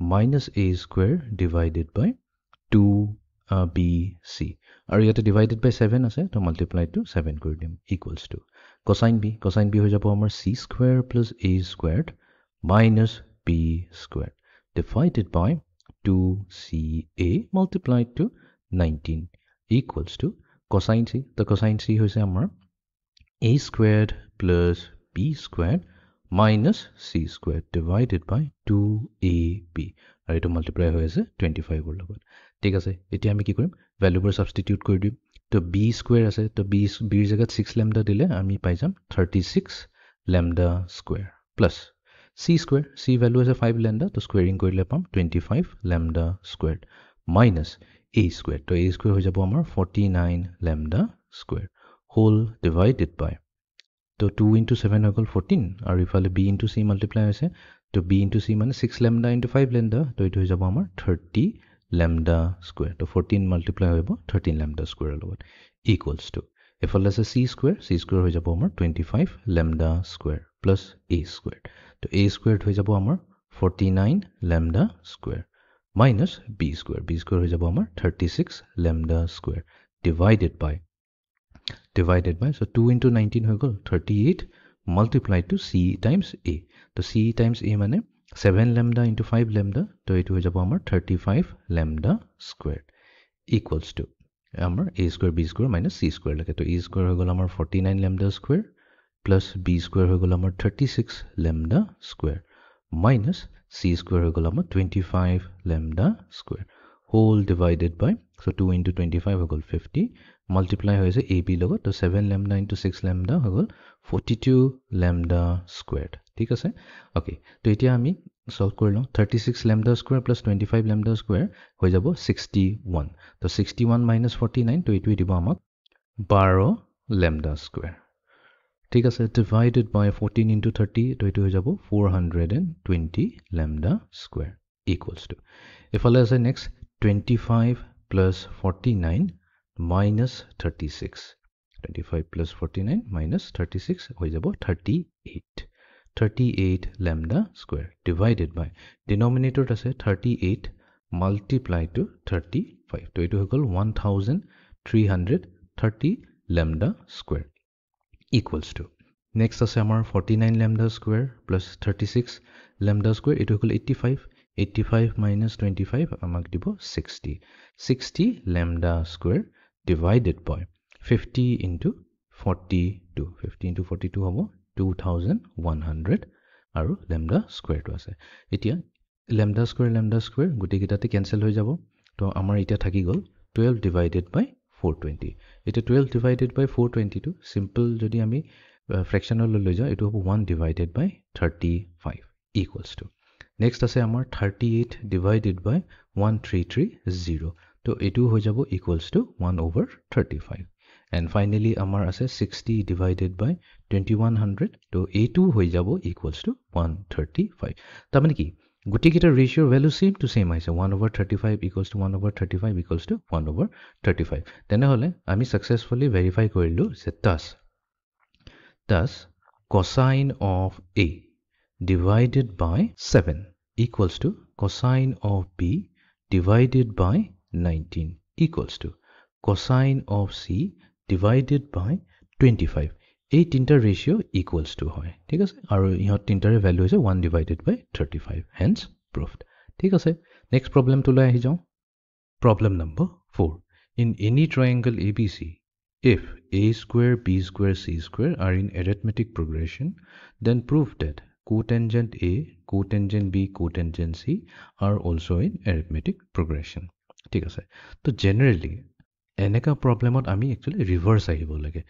minus a square divided by 2bc আৰু ইয়াতে divided by 7 আছে তো multiply to 7 কৰি দিম equals to cosine b হৈ যাব আমাৰ c square plus a squared minus b squared divided by 2ca multiplied to 19 equals to cosine c তো cosine c হৈছে আমাৰ a squared plus b squared minus c squared divided by 2ab আৰু এটো multiply হৈ আছে 25 ৰ লগত ঠিক আছে এতিয়া আমি কি কৰিম ভ্যালুবোৰ সাবস্টিটিউট কৰি দিম তো b স্কয়াৰ আছে তো b ৰ জায়গাত 6 lambda দিলে আমি পাই যাম 36 lambda square plus c square c value আছে 5 lambda তো স্কয়াৰিং কৰিলে পাম 25 lambda square minus a square তো a স্কয়াৰ হৈ যাব আমাৰ 49 lambda স্কয়াৰ হোল ডিভাইডেড বাই তো 2 into 7 হৈ গল 14 আৰু ইফালে b into c মাল্টিপ্লাই হৈছে তো b into c মানে 6 lambda into 5 lambda তো এটো হৈ যাব আমাৰ 30 lambda square তো 14 multiply হৈ যাব 13 lambda square লগত equals to ইফালে আছে c square হৈ যাব আমাৰ 25 lambda square plus a square তো a squared হৈ যাব আমাৰ 49 lambda square minus b square হৈ যাব আমাৰ 36 lambda square divided by so 2 into 19 হৈ গল 38 multiplied to c times a তো c times a মানে 7 lambda into 5 lambda তো এটো হৈ যাব আমাৰ 35 lambda squared equals to আমাৰ a square b square minus c square লাগে তো a square হৈ গল আমাৰ 49 lambda square plus b square হৈ গল আমাৰ 36 lambda square minus c square হৈ গল আমাৰ 25 lambda square whole divided by so 2 into 25 হৈ গল 50 multiply হৈছে ab লগত তো 7 lambda into 6 lambda হৈ গল 42 lambda squared ঠিক আছে ওকে তো এতিয়া আমি সলভ কৰিলো 36 lambda square plus 25 lambda square হৈ যাব 61 তো 61 minus 49 তো এটো দিব আমাক 12 lambda square ঠিক আছে divided by 14 into 30 তো এটো হৈ যাব 420 lambda square equals to ইফালে আছে next 25 plus 49 minus 36 25 plus 49 minus 36 হৈ যাব 38 lambda square divided by denominator আছে 38 multiply to 35 তো এটো হৈ গল 1330 lambda square equals to next আছে আমাৰ 49 lambda square plus 36 lambda square এইটো হৈ গ'ল 85 মাইনাছ 25 আমাক দিব 60 লেমডা স্কুৱেৰ ডিভাইডেড বাই 50 ইনটু 42 50 ইনটু 42 হ'ব 2100 আৰু লেমডা স্কুৱেৰটো আছে এতিয়া লেমডা স্কুৱেৰ গোটেইকেইটাতে কেঞ্চেল হৈ যাব তো আমাৰ এতিয়া থাকি গ'ল 12 ডিভাইডেড বাই 420 এতিয়া 12 ডিভাইডেড বাই 422 সিম্পল যদি আমি ফ্ৰেকশ্যনলৈ লৈ যাওঁ এইটো হ'ব 1 divided by 35 equals to next আছে আমাৰ 38 ডিভাইডেড বাই 1330 তো এইটো হৈ যাব ইকুৱেলছ টু 1/35 এণ্ড ফাইনেলি আমাৰ আছে 60 ডিভাইডেড বাই 2100 তো এইটো হৈ যাব ইকুৱেলছ টু 135 তাৰমানে কি গোটেইকেইটা ৰেচিঅ'ৰ ভেলু ছেম টু ছেম আহিছে 1/35 ইকুৱেলছ টু 1/35 ইকুৱেলছ টু 1/35 তেনেহ'লে আমি ছাকচেছফুলি ভেৰিফাই কৰিলোঁ যে thus cosine of A divided by 7 equals to cosine of B divided by 19 equals to cosine of C divided by 25 এই তিনটা ৰেচিঅ' ইকুৱেলছ টু হয় ঠিক আছে আৰু ইহঁত তিনটাৰে ভেলু হৈছে 1 ডিভাইডেড বাই 35 হেন্স প্ৰুভড ঠিক আছে নেক্সট প্ৰব্লেমটোলৈ আহি যাওঁ problem number 4 in any triangle ABC if a square, b square, c square are in arithmetic progression, then prove that cotangent A, cotangent B, cotangent C are also in arithmetic progression. ঠিক আছে তো generally এনেকা প্ৰব্লেমত আমি actually reverse আহিব লাগে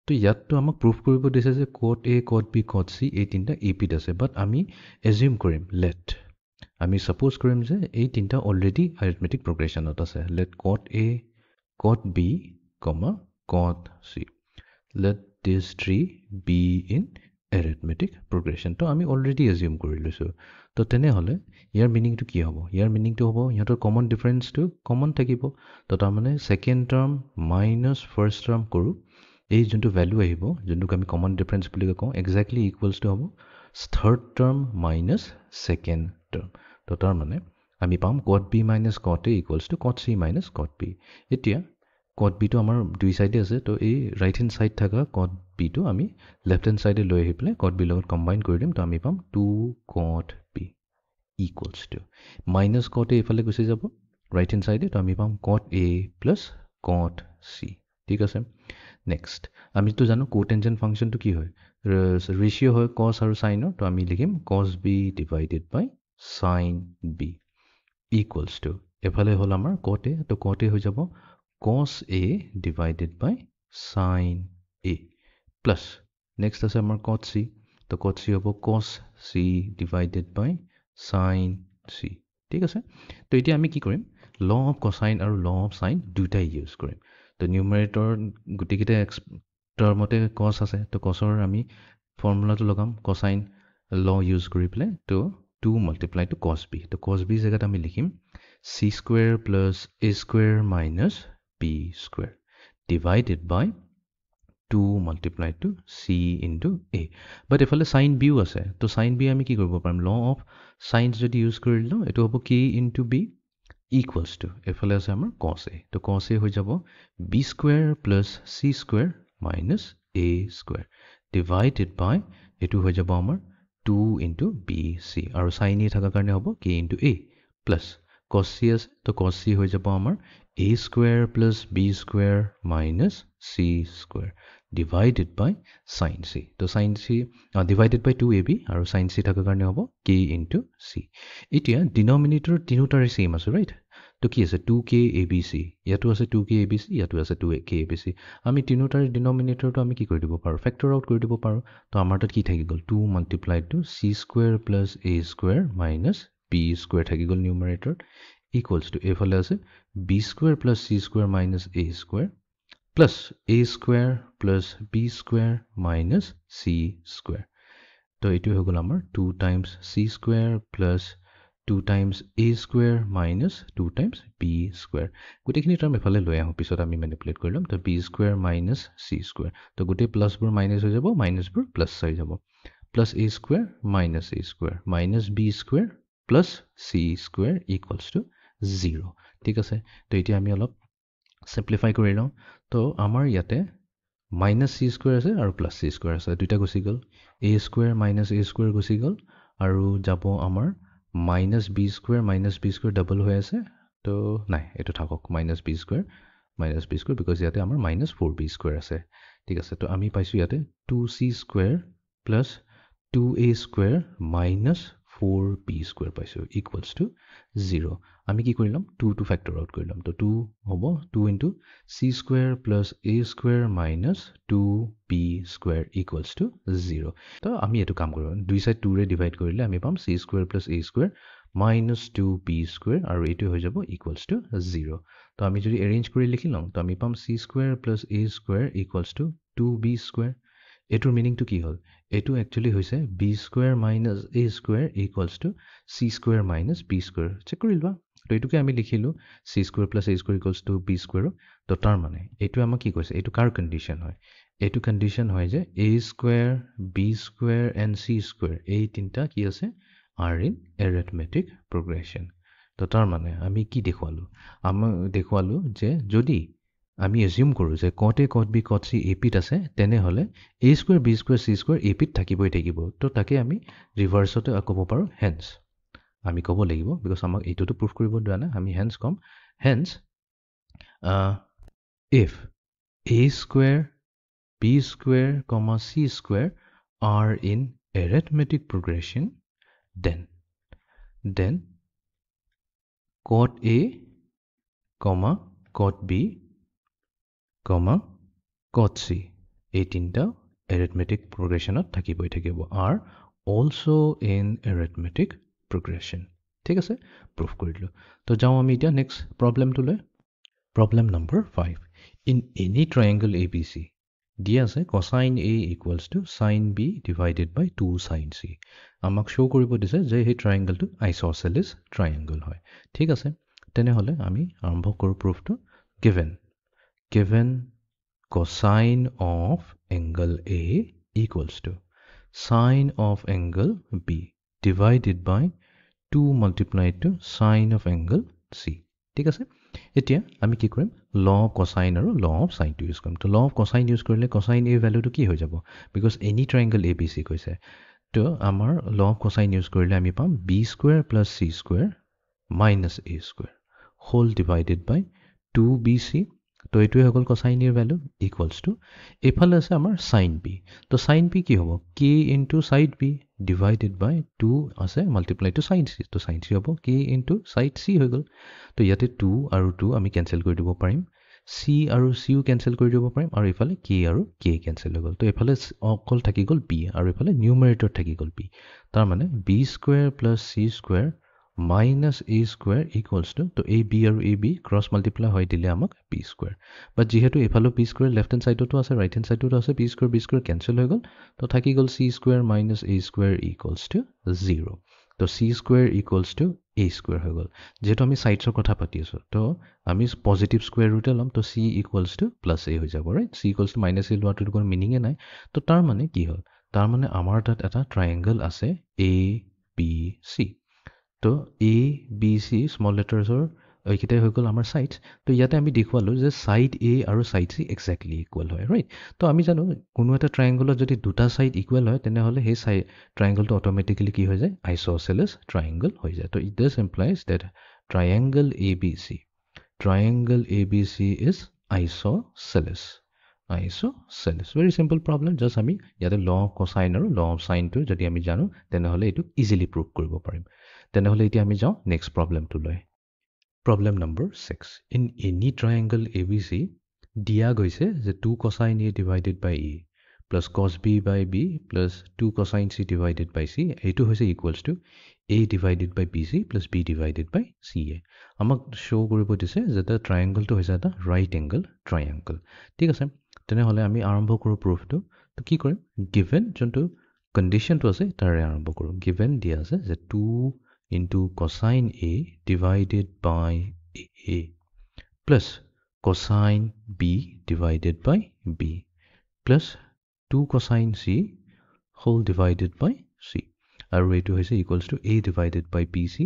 তো ইয়াততো আমাক প্ৰুভ কৰিব দিছে যে কট A, কট B, কট C এই তিনিটা এপিত আছে বাট আমি এজিউম কৰিম আমি ছাপ'জ কৰিম যে এই তিনিটা অলৰেডি arithmetic progressionত আছে let cot A, cot B, cot C. Let these three be in arithmetic progression. তো আমি অলৰেডি এজিউম কৰি লৈছোঁ তো তেনেহ'লে ইয়াৰ মিনিংটো কি হ'ব ইয়াৰ মিনিংটো হ'ব ইহঁতৰ কমন ডিফাৰেঞ্চটো কমন থাকিব তো তাৰমানে second term minus first term কৰোঁ এই যোনটো ভেলু আহিব যোনটোক আমি কমন ডিফাৰেঞ্চ বুলি কওঁ একজেক্টলি ইকুৱেলছটো হ'ব third term minus second term তো তাৰমানে আমি পাম কট বি মাইনাছ কট এ ইকুৱেলছ টু কট চি মাইনাছ কট বি এতিয়া কট বিটো আমাৰ দুই চাইডে আছে তো এই ৰাইট হেণ্ড চাইড থকা কট বিটো আমি লেফ্ট হেণ্ড চাইডে লৈ আহি পেলাই কট বিৰ লগত কম্বাইন কৰি দিম তো আমি পাম 2 কট বি ইকুৱেলছ টু মাইনাছ কট এ এইফালে গুচি যাব ৰাইট হেণ্ড চাইডে তো আমি পাম কট এ প্লাছ কট চি ঠিক আছে নেক্সট আমিতো জানো কোটেনজেণ্ট ফাংচনটো কি হয় ৰেচিঅ' হয় কছ আৰু চাইনৰ তো আমি লিখিম cos B divided by sine B equals to এফালে হ'ল আমাৰ কট এ তো কট এ হৈ যাব cos A divided by sin A plus next আছে আমাৰ cot C তো cot C হ'ব cos C divided by sin C ঠিক আছে তো এতিয়া আমি কি কৰিম law of cosine আৰু law of sine দুটাই ইউজ কৰিম তো নিউমাৰেটৰ গোটেইকেইটা টাৰ্মতে cos আছে তো cosৰ আমি ফৰ্মুলাটো লগাম cosine law ইউজ কৰি পেলাই তো 2 multiply to cos B তো cos B জেগাত আমি লিখিম c square plus a square minus b square divided by 2 multiplied to c into a but এফালে sin b আছে তো sin b আমি কি কৰিব পাৰিম law of sines যদি ইউজ কৰিলো এটো হ'ব k into b equals to এফালে আছে আমাৰ cos a তো cos a হৈ যাব b square plus c square minus a square divided by এটো হৈ যাব আমাৰ 2 into b c আৰু sin a থাকা কাৰণে হ'ব k into a plus cos c আছে তো cos c হৈ যাব আমাৰ a square plus b square minus c square divided by sin c তো sin c divided by 2ab আৰু sin c থাকা কাৰণে হ'ব k into c এতিয়া ডিনমিনেটৰ তিনিটাৰে সেম আছে ৰাইট তো কি আছে 2k abc ইয়াতো আছে 2k abc ইয়াতো আছে 2k abc আমি তিনিটাৰে ডিনমিনেটৰটো আমি কি কৰি দিব পাৰো ফেক্টৰ আউট কৰি দিব পাৰো তো আমাৰ তাত কি থাকি গ'ল 2 multiplied to c square plus a square minus b square থাকি গ'ল নিউমাৰেটৰ equals to এফালে আছে b square plus c square minus a square plus a square plus b square minus c square তো এইটো হৈ গ'ল আমাৰ 2 times c square plus 2 times a square minus 2 times b square গোটেইখিনি টাৰ্ম এফালে লৈ আহোঁ পিছত আমি মেনিপুলেট কৰি ল'ম তো b square minus c square তো গোটেই প্লাছবোৰ মাইনাছ হৈ যাব মাইনাছবোৰ প্লাছ হৈ যাব plus a square minus b square plus c square equals to 0 ঠিক আছে তো এতিয়া আমি অলপ সিম্পলিফাই কৰি লওঁ তো আমাৰ ইয়াতে মাইনাছ চি স্কুৱেৰ আছে আৰু প্লাছ চি স্কুৱেৰ আছে দুইটা গুচি গ'ল এ স্কুৱেৰ মাইনাছ এ স্কুৱেৰ গুচি গ'ল আৰু যাব আমাৰ মাইনাছ বি স্কুৱেৰ ডাবল হৈ আছে তো নাই এইটো থাকক মাইনাছ বি স্কুৱেৰ বিকজ ইয়াতে আমাৰ মাইনাছ 4b স্কুৱেৰ আছে ঠিক আছে তো আমি পাইছোঁ ইয়াতে 2c square plus 2a square minus 4b square পাইছোঁ ইকুৱেলছ টু 0 আমি কি কৰি ল'ম 2 ফেক্টৰ আউট কৰি ল'ম তো 2 হ'ব 2 into c square plus a square minus 2b square equals two 0 তো আমি এইটো কাম কৰিম দুই চাইড 2ৰে ডিভাইড কৰিলে আমি পাম c square plus a square minus 2b square আৰু এইটো হৈ যাব ইকুৱেলছ টু 0 তো আমি যদি এৰেঞ্জ কৰি লিখি লওঁ তো আমি পাম c square plus a square equals to 2b square এইটোৰ মিনিংটো কি হ'ল এইটো একচুৱেলি হৈছে b square minus a square equals to c square minus b square check কৰি লোৱা তো এইটোকে আমি লিখিলোঁ c square plus a square equals to b square তো তাৰ মানে এইটো আমাক কি কৈছে এইটো কাৰ কণ্ডিশ্যন হয় এইটো কণ্ডিশ্যন হয় যে a square b square and c square এই তিনিটা কি আছে are in arithmetic progression তো তাৰ মানে আমি কি দেখুৱালোঁ যে যদি আমি এজিউম কৰোঁ যে কট এ কট বি কট চি এপিত আছে তেনেহ'লে A square B square C square এপিত থাকিবই থাকিব তো তাকে আমি ৰিভাৰ্ছতে ক'ব পাৰোঁ হেন্স আমি ক'ব লাগিব বিকজ আমাক এইটোতো প্ৰুফ কৰিব দিয়া নাই আমি হেন্স ক'ম hence if A square B square comma C square are in arithmetic progression then cot A, cot B, cot C এই তিনিটা arithmetic progressionত থাকিবই থাকিব are also in arithmetic progression ঠিক আছে প্ৰুফ কৰিলোঁ তো যাওঁ আমি এতিয়া নেক্সট প্ৰব্লেমটোলৈ problem number 5 in any triangle ABC দিয়া আছে cosine A equals to sine B divided by 2 sine C আমাক শ্ব' কৰিব দিছে যে সেই ট্ৰায়েংগলটো আইচ'চেলেছ ট্ৰায়েংগল হয় ঠিক আছে তেনেহ'লে আমি আৰম্ভ কৰোঁ প্ৰুফটো given cosine of angle A equals to sine of angle B divided by 2 multiplied to sine of angle C ঠিক আছে এতিয়া আমি কি কৰিম ল অফ কচাইন আৰু ল অফ চাইনটো ইউজ কৰিম তো ল অফ কচাইন ইউজ কৰিলে কচাইন এ ভেলুটো কি হৈ যাব because any triangle A B C কৈছে তো আমাৰ ল অফ কচাইন ইউজ কৰিলে আমি পাম B square plus C square minus A square whole divided by 2bc তো এইটোৱে হৈ গ'ল কচাইন এৰ ভেলু ইকুৱেলছ টু এইফালে আছে আমাৰ চাইন বি তো চাইন বি কি হ'ব কে into side B divided by 2 আছে মাল্টিপ্লাই টু চাইন চি তো চাইন চি হ'ব কে ইনটু চাইড চি হৈ গ'ল তো ইয়াতে 2 আৰু 2 আমি কেঞ্চেল কৰি দিব পাৰিম চি আৰু চিও কেঞ্চেল কৰি দিব পাৰিম আৰু এইফালে কে আৰু কে কেঞ্চেল হৈ গ'ল তো এইফালে অকল থাকি গ'ল বি আৰু এইফালে নিউমাৰেটৰ থাকি গ'ল বি তাৰমানে B square plus C square minus A square equals to তো এই বি আৰু এই বি ক্ৰছ মাল্টিপ্লাই হৈ দিলে আমাক বি স্কুৱেৰ বাট যিহেতু এইফালেও বি স্কুৱেৰ লেফ্ট হেণ্ড ছাইডতো আছে ৰাইট হেণ্ড ছাইডতো আছে বি স্কুৱেৰ কেঞ্চেল হৈ গ'ল তো থাকি গ'ল C square minus A square equals two 0 তো চি স্কুৱেৰ ইকুৱেলছ টু এ স্কুৱেৰ হৈ গ'ল যেহেতু আমি ছাইডছৰ কথা পাতি আছোঁ তো আমি পজিটিভ স্কুৱেৰ ৰুটে ল'ম তো C equals to plus A হৈ যাব right C equals to minus A লোৱাটোৰ কোনো মিনিঙে নাই তো তাৰ মানে কি হ'ল তাৰ মানে আমাৰ তাত এটা ট্ৰায়েংগল আছে এ বি চি তো এ বি চি স্মল লেটাৰ্ছৰ এইকেইটাই হৈ গ'ল আমাৰ ছাইডছ তো ইয়াতে আমি দেখুৱালোঁ যে ছাইড এ আৰু ছাইড চি এক্সেক্টলি ইকুৱেল হয় ৰাইট তো আমি জানো কোনো এটা ট্ৰায়েংগলত যদি দুটা ছাইড ইকুৱেল হয় তেনেহ'লে সেই ট্ৰায়েংগলটো অট'মেটিকেলি কি হৈ যায় আইচ'চেলেছ ট্ৰায়েংগল হৈ যায় তো this implies that triangle A B C is isosceles very simple problem just আমি ইয়াতে ল অফ কচাইন আৰু ল অফ চাইনটো যদি আমি জানো তেনেহ'লে এইটো ইজিলি প্ৰুভ কৰিব পাৰিম তেনেহ'লে এতিয়া আমি যাওঁ নেক্সট প্ৰব্লেমটোলৈ problem number 6 in any triangle A B C দিয়া গৈছে যে 2 cosine A divided by E plus cos B by B plus 2 cosine C divided by C এইটো হৈছে equals to A divided by BC plus B divided by CA আমাক show' কৰিব দিছে যে ট্ৰায়েংগলটো হৈছে এটা ৰাইট এংগল ট্ৰায়েংগল ঠিক আছে তেনেহ'লে আমি আৰম্ভ কৰোঁ প্ৰুফটো তো কি কৰিম গিভেন যোনটো কণ্ডিশ্যনটো আছে তাৰে আৰম্ভ কৰোঁ গিভেন দিয়া আছে যে 2 into cosine A divided by A plus cosine B divided by B plus 2 cosine C whole divided by C আৰু এইটো হৈছে equals to A divided by BC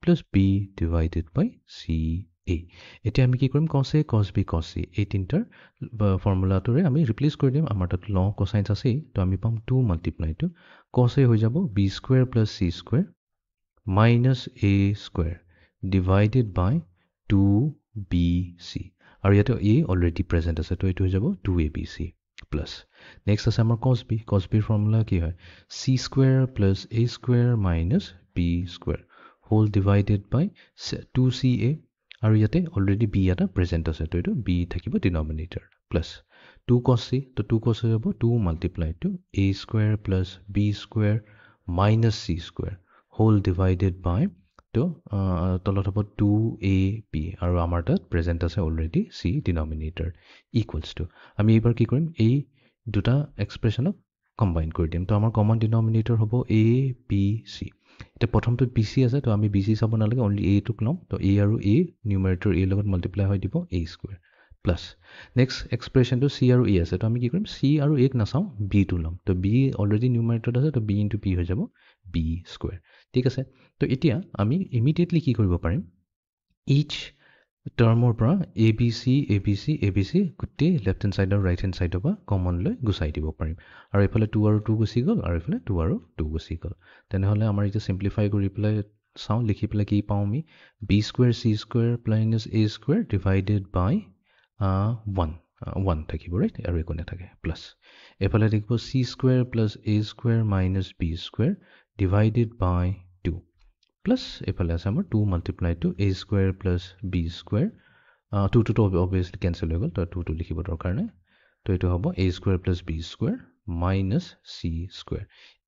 plus B divided by CA A এতিয়া আমি কি কৰিম cos A cos B cos C এই তিনটাৰ ফৰ্মুলাটোৰে আমি replace কৰি দিম আমাৰ তাত লং কোসাইন্স আছে তো আমি পাম 2 মাল্টিপ্লাই টু cos A হৈ যাব B square plus C square minus A square divided by 2BC আৰু ইয়াতে A অলৰেডি প্ৰেজেন্ট আছে তো এটো হৈ যাব 2ABC plus next আছে আমাৰ cos B ৰ ফৰ্মুলা কি হয় C square plus A square minus B square whole divided by 2CA আৰু ইয়াতে অলৰেডি B এটা প্ৰেজেন্ট আছে তো এটো B থাকিব ডিনোমিনেটৰ plus 2 cos C তো 2 cos হৈ যাব 2 multiply to A square plus B square minus C square whole divided by তো তলত হ'ব 2AB আৰু আমাৰ তাত প্ৰেজেন্ট আছে অলৰেডি C ডিনোমিনেটৰ equals to আমি এবাৰ কি কৰিম এই দুটা এক্সপ্ৰেছনক কম্বাইন কৰি দিম তো আমাৰ কমন ডিনোমিনেটৰ হ'ব ABC এটা প্ৰথমটো BC আছে তো আমি BC চাব নালাগে অনলি A টোক লম তো A আৰু A নিউমাৰেটৰ A লগত মাল্টিপ্লাই হৈ দিব A স্কয়াৰ প্লাস নেক্সট এক্সপ্ৰেছনটো C আৰু A আছে তো আমি কি কৰিম C আৰু A ক নাচাও B টো লম তো B অলৰেডি নিউমাৰেটৰত আছে তো B * P হৈ যাব B স্কয়াৰ ঠিক আছে তো এতিয়া আমি ইমিডিয়েটলি কি কৰিব পাৰিম ইচ টাৰ্মৰ পৰা ABC গুটেই লেফট হ্যান্ড সাইড আৰু ৰাইট হ্যান্ড সাইডৰ পৰা কমন লৈ গুচাই দিব পাৰিম আৰু এফালে 2 আৰু 2 গুচি গ'ল আৰু এফালে 2 আৰু 2 গুচি গ'ল তেনেহলে আমাৰ এটা সিম্পলিফাই কৰি পেলাই চাও লিখি পেলাই কি পাও আমি B square C square plus A square divided by 1 থাকিব ৰাইট আৰু একো নাথাকে প্লাস এফালে থাকিব C square plus A square minus B square divided by 2 plus এফালে আছে আমাৰ 2 multiply to A square plus B square 2 to obviously cancel হৈ গ'ল তো 2 to লিখিব দৰকাৰ নাই তো এটো হ'ব A square plus B square minus C square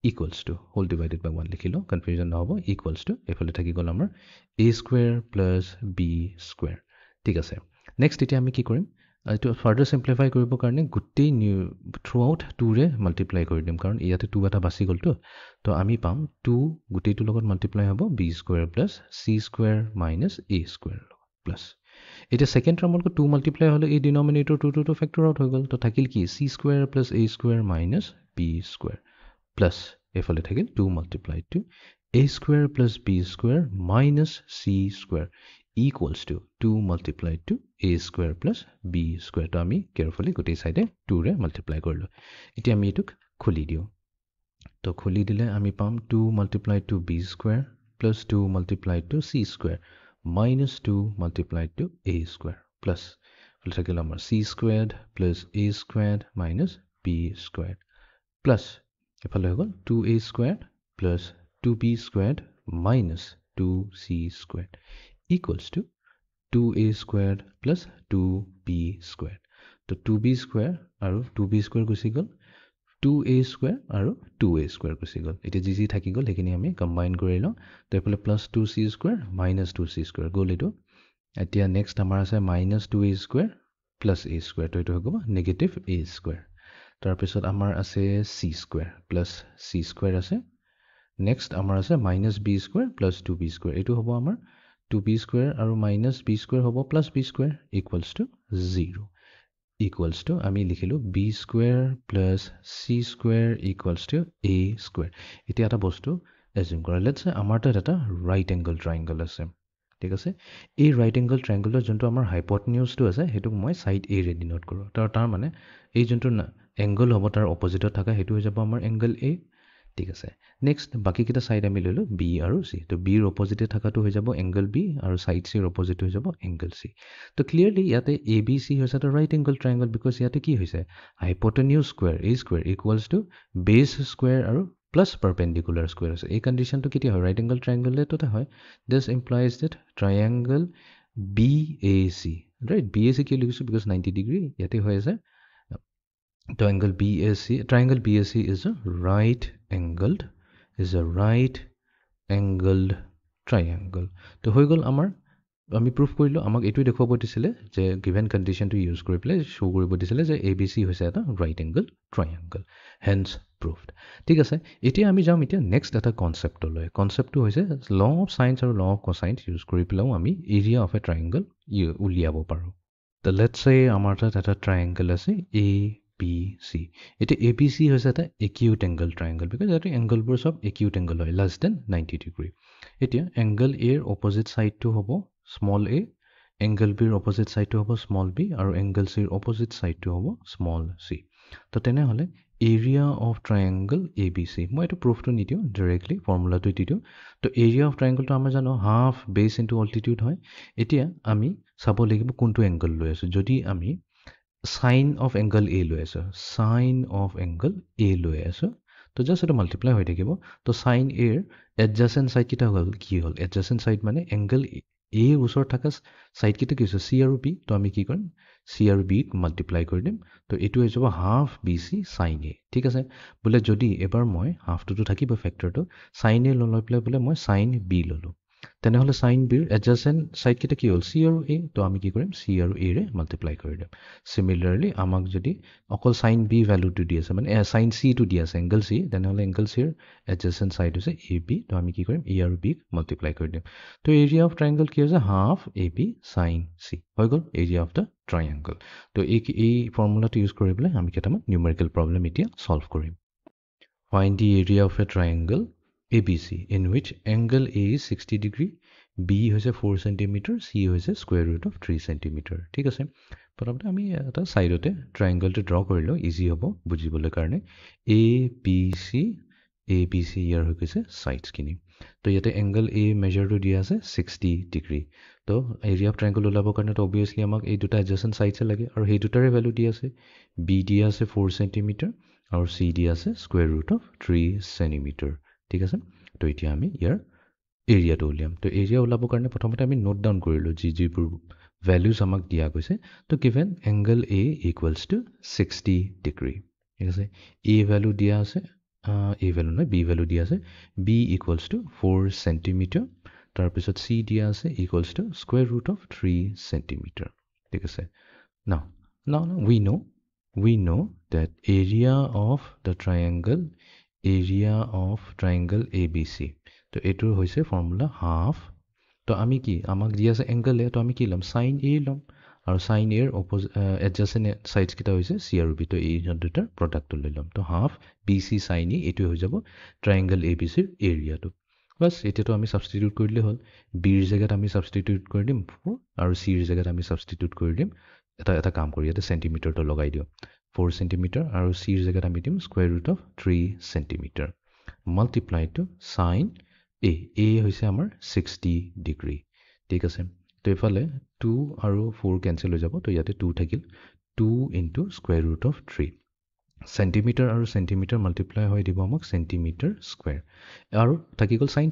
equals to whole divided by 1 লিখিলো কনফিউজন নহব equals to এফালে থাকি গ'ল আমাৰ A square plus B square ঠিক আছে নেক্সট এতিয়া আমি কি কৰিম এটো ফাৰ্দাৰ সিম্পলিফাই কৰিব কাৰণে গুটেই থ্ৰু আউট 2 ৰে মাল্টিপ্লাই কৰি দিম কাৰণ ইয়াতে 2 এটা বাছি গ'ল তো আমি পাম 2 গুটেইটো লগত মাল্টিপ্লাই হ'ব B square plus C square minus A square plus এটা সেকেন্ড টার্মত 2 মাল্টিপ্লাই হলে এই ডিনোমিনেটর 2 to ফ্যাক্টর আউট হৈ গ'ল তো থাকিল কি C square plus A square minus B square plus এফালে থাকিল 2 multiply to A square plus B square minus C square equals to 2 multiply to A square plus B square তো আমি carefully গোটেই সাইডে 2 ৰে মাল্টিপ্লাই কৰিলো এতিয়া আমি এটুক খুলি দিও তো খুলি দিলে আমি পাম 2 multiply to B square plus 2 multiply to C square minus 2 multiply to A square plus ফলে থাকিল আমাৰ C squared plus A squared minus B squared plus এফালে হৈ গ'ল 2A squared plus 2B squared minus 2C squared equals to 2A squared plus 2B squared. So 2B square আৰু 2B square গুচি গ'ল 2A square আৰু 2A square গুচি গ'ল এতিয়া যি থাকি গ'ল হেখিনি আমি কম্বাইন কৰি লওঁ তো এফালে plus 2C square minus 2C square গ'ল এটো এতিয়া নেক্সট আমাৰ আছে minus 2A square plus A square তো এটো হ'ব negative A square তাৰ পিছত আমাৰ আছে C square plus C square আছে নেক্সট আমাৰ আছে minus B square plus 2B square এটো হ'ব আমাৰ 2B square আৰু minus B square হ'ব plus B square equals to 0 equals to আমি লিখিলো B square plus C square equals to A square এতিয়া এটা বস্তু assume কৰা let's say আমাৰ তাত এটা right angle triangle আছে ঠিক আছে এই right angle triangle যোনটো আমাৰ hypotenuse টো আছে হেতুক মই side A ৰে ডিনোট কৰো তাৰ মানে এই যোনটো angle হ'ব তাৰ opposite থাকা হেতু হৈ যাব আমাৰ angle A ঠিক আছে নেক্সট বাকি কিটা সাইড আমি লইলো B আৰু C তো B ৰ অপোজিটে থাকাটো হৈ যাব angle B আৰু সাইড C ৰ অপোজিট হৈ যাব angle C তো ক্লিয়াৰলি ইয়াতে ABC হৈছে এটা ৰাইট এংগল ট্ৰায়াঙ্গল বিকজ ইয়াতে কি হৈছে হাইপোটেনিউজ square A square equals to base square আৰু প্লাস পাৰপেন্ডিকুলাৰ স্কয়াৰ আছে এই কন্ডিশনটো কেতি হয় ৰাইট এংগল ট্ৰায়াঙ্গলতে হয় this implies that triangle BAC right BAC কি লিখিছো because 90 degree ইয়াতে হৈ আছে triangle BAC is a right angled triangle তো হৈ গল আমাৰ আমি প্ৰুফ কৰিলো আমাক এটুই দেখাব দিছিলে যে given condition to use কৰি প্লে শো কৰিব দিছিলে যে ABC হৈছে এটা right angle triangle hence proved ঠিক আছে এতিয়া আমি যাম এতিয়া নেক্সট এটা কনসেপ্ট লৈ কনসেপ্টটো হৈছে law of sines আৰু law of cosines ইউজ কৰি পেলাও আমি area of a triangle উলিয়াব পাৰো তো let's say আমাৰ তাত এটা triangle আছে ABC এটা ABC হৈছে এটা acute angle triangle because এটা angle বোৰ সব acute angle হয় less than 90 degree এতিয়া angle A ৰ opposite side টো হ'ব small a এংগল বিৰ অপজিট ছাইডটো হ'ব স্মল বি আৰু এংগল চিৰ অপজিট ছাইডটো হ'ব স্মল চি তো তেনেহ'লে area of triangle A B C মই এইটো প্ৰুফটো নিদিওঁ ডাইৰেক্টলি ফৰ্মুলাটো দি দিওঁ তো এৰিয়া অফ ট্ৰায়েংগলটো আমাৰ জানো হাফ বেছ ইনটু অল্টিটিউড হয় এতিয়া আমি চাব লাগিব কোনটো এংগল লৈ আছোঁ যদি আমি সাইন অফ এংগল এ লৈ আছোঁ সাইন অফ এংগল এ লৈ আছোঁ তো জাষ্ট এইটো মাল্টিপ্লাই হৈ থাকিব তো সাইন এৰ এডজাচেণ্ট ছাইড কেইটা হ'ল কি হ'ল এডজাচেণ্ট ছাইড মানে এংগল এ ওচৰত থকা ছাইড কেইটা কি হৈছে চি আৰু বি তো আমি কি কৰিম চি আৰু বিক মাল্টিপ্লাই কৰি দিম তো এইটো হৈ যাব হাফ বি চি সাইন এ ঠিক আছে বোলে যদি এবাৰ মই হাফটোতো থাকিব ফেক্টৰটো সাইন এ লৈ পেলাই বোলে মই সাইন বি ল'লোঁ তেনেহ'লে সাইন বিৰ এডজাচেণ্ট ছাইড কেইটা কি হ'ল চি আৰু এ তো আমি কি কৰিম চি আৰু এৰে মাল্টিপ্লাই কৰি দিম চিমিলাৰলি আমাক যদি অকল সাইন বি ভেলুটো দি আছে মানে সাইন চিটো দি আছে এংগল চি তেনেহ'লে এংগল চিৰ এডজাচেণ্ট ছাইড হৈছে এ বি তো আমি কি কৰিম এ আৰু বিক মাল্টিপ্লাই কৰি দিম তো এৰিয়া অফ ট্ৰায়েংগল কি হৈছে half A B sign C হৈ গ'ল এৰিয়া অফ দ্য ট্ৰায়েংগল তো এই ফৰ্মুলাটো ইউজ কৰি পেলাই আমি কেইটামান নিউমেৰিকেল প্ৰব্লেম এতিয়া ছল্ভ কৰিম find the area of A triangle ABC in which angle A is 60 degree, B হৈছে 4 centimeter, C হৈছে square root of 3 centimeter. ঠিক আছে প্ৰথমতে আমি এটা সাইডতে ট্ৰায়েংগলটো ড্ৰ কৰি লওঁ ইজি হ'ব বুজিবলৈ কাৰণে ABC ইয়াৰ হৈ গৈছে সাইডছখিনি তো ইয়াতে এংগল A মেজাৰটো দিয়া আছে 60 ডিগ্ৰী তো এৰিয়া অফ ট্ৰায়েংগল ওলাবৰ কাৰণে তো অবভিয়াছলি আমাক এই দুটা এডজাচেণ্ট সাইডছে লাগে আৰু সেই দুটাৰে ভেলু দিয়া আছে B দিয়া আছে 4 centimeter আৰু C দিয়া আছে square root of 3 centimeter. ঠিক আছে তো এতিয়া আমি ইয়াৰ এৰিয়াটো উলিয়াম তো এৰিয়া ওলাবৰ কাৰণে প্ৰথমতে আমি নোট ডাউন কৰিলোঁ যিবোৰ ভেলুজ আমাক দিয়া গৈছে তো given angle A equals to 60 degree ঠিক আছে এ ভেলু দিয়া আছে এ ভেলু নহয় বি ভেলু দিয়া আছে বি ইকুৱেলছ টু 4 চেণ্টিমিটাৰ তাৰপিছত চি দিয়া আছে equals to square root of 3 centimetre ঠিক আছে নাও we know that area of the triangle ABC তো এইটোৰ হৈছে ফৰ্মুলা হাফ তো আমি কি আমাক দিয়া আছে এংগল এ তো আমি কি ল'ম সাইন এ ল'ম আৰু সাইন এৰ এডজাচেণ্ট সাইডছ কেইটা হৈছে চি আৰু বি তো এই দুটাৰ প্ৰডাক্টটো লৈ ল'ম তো হাফ বি চি সাইন এ এইটোৱে হৈ যাব ট্ৰায়েংগল এ বি চিৰ এৰিয়াটো বাছ এতিয়াতো আমি ছাবষ্টিটিউট কৰিলে হ'ল বিৰ জেগাত আমি ছাবষ্টিটিউট কৰি দিম 4 আৰু চিৰ জেগাত আমি ছাবষ্টিটিউট কৰি দিম এটা কাম কৰি ইয়াতে চেণ্টিমিটাৰটো লগাই দিওঁ 4 centimeter আৰু চিৰ জেগাত আমি দিম square root of 3 centimeter multiply to sine A হৈছে আমাৰ 60 ডিগ্ৰী ঠিক আছে তো এইফালে 2 আৰু 4 কেঞ্চেল হৈ যাব তো ইয়াতে 2 থাকিল 2 into square root of 3 centimetre আৰু চেণ্টিমিটাৰ মাল্টিপ্লাই হৈ দিব আমাক চেণ্টিমিটাৰ স্কুৱেৰ আৰু থাকি গ'ল সাইন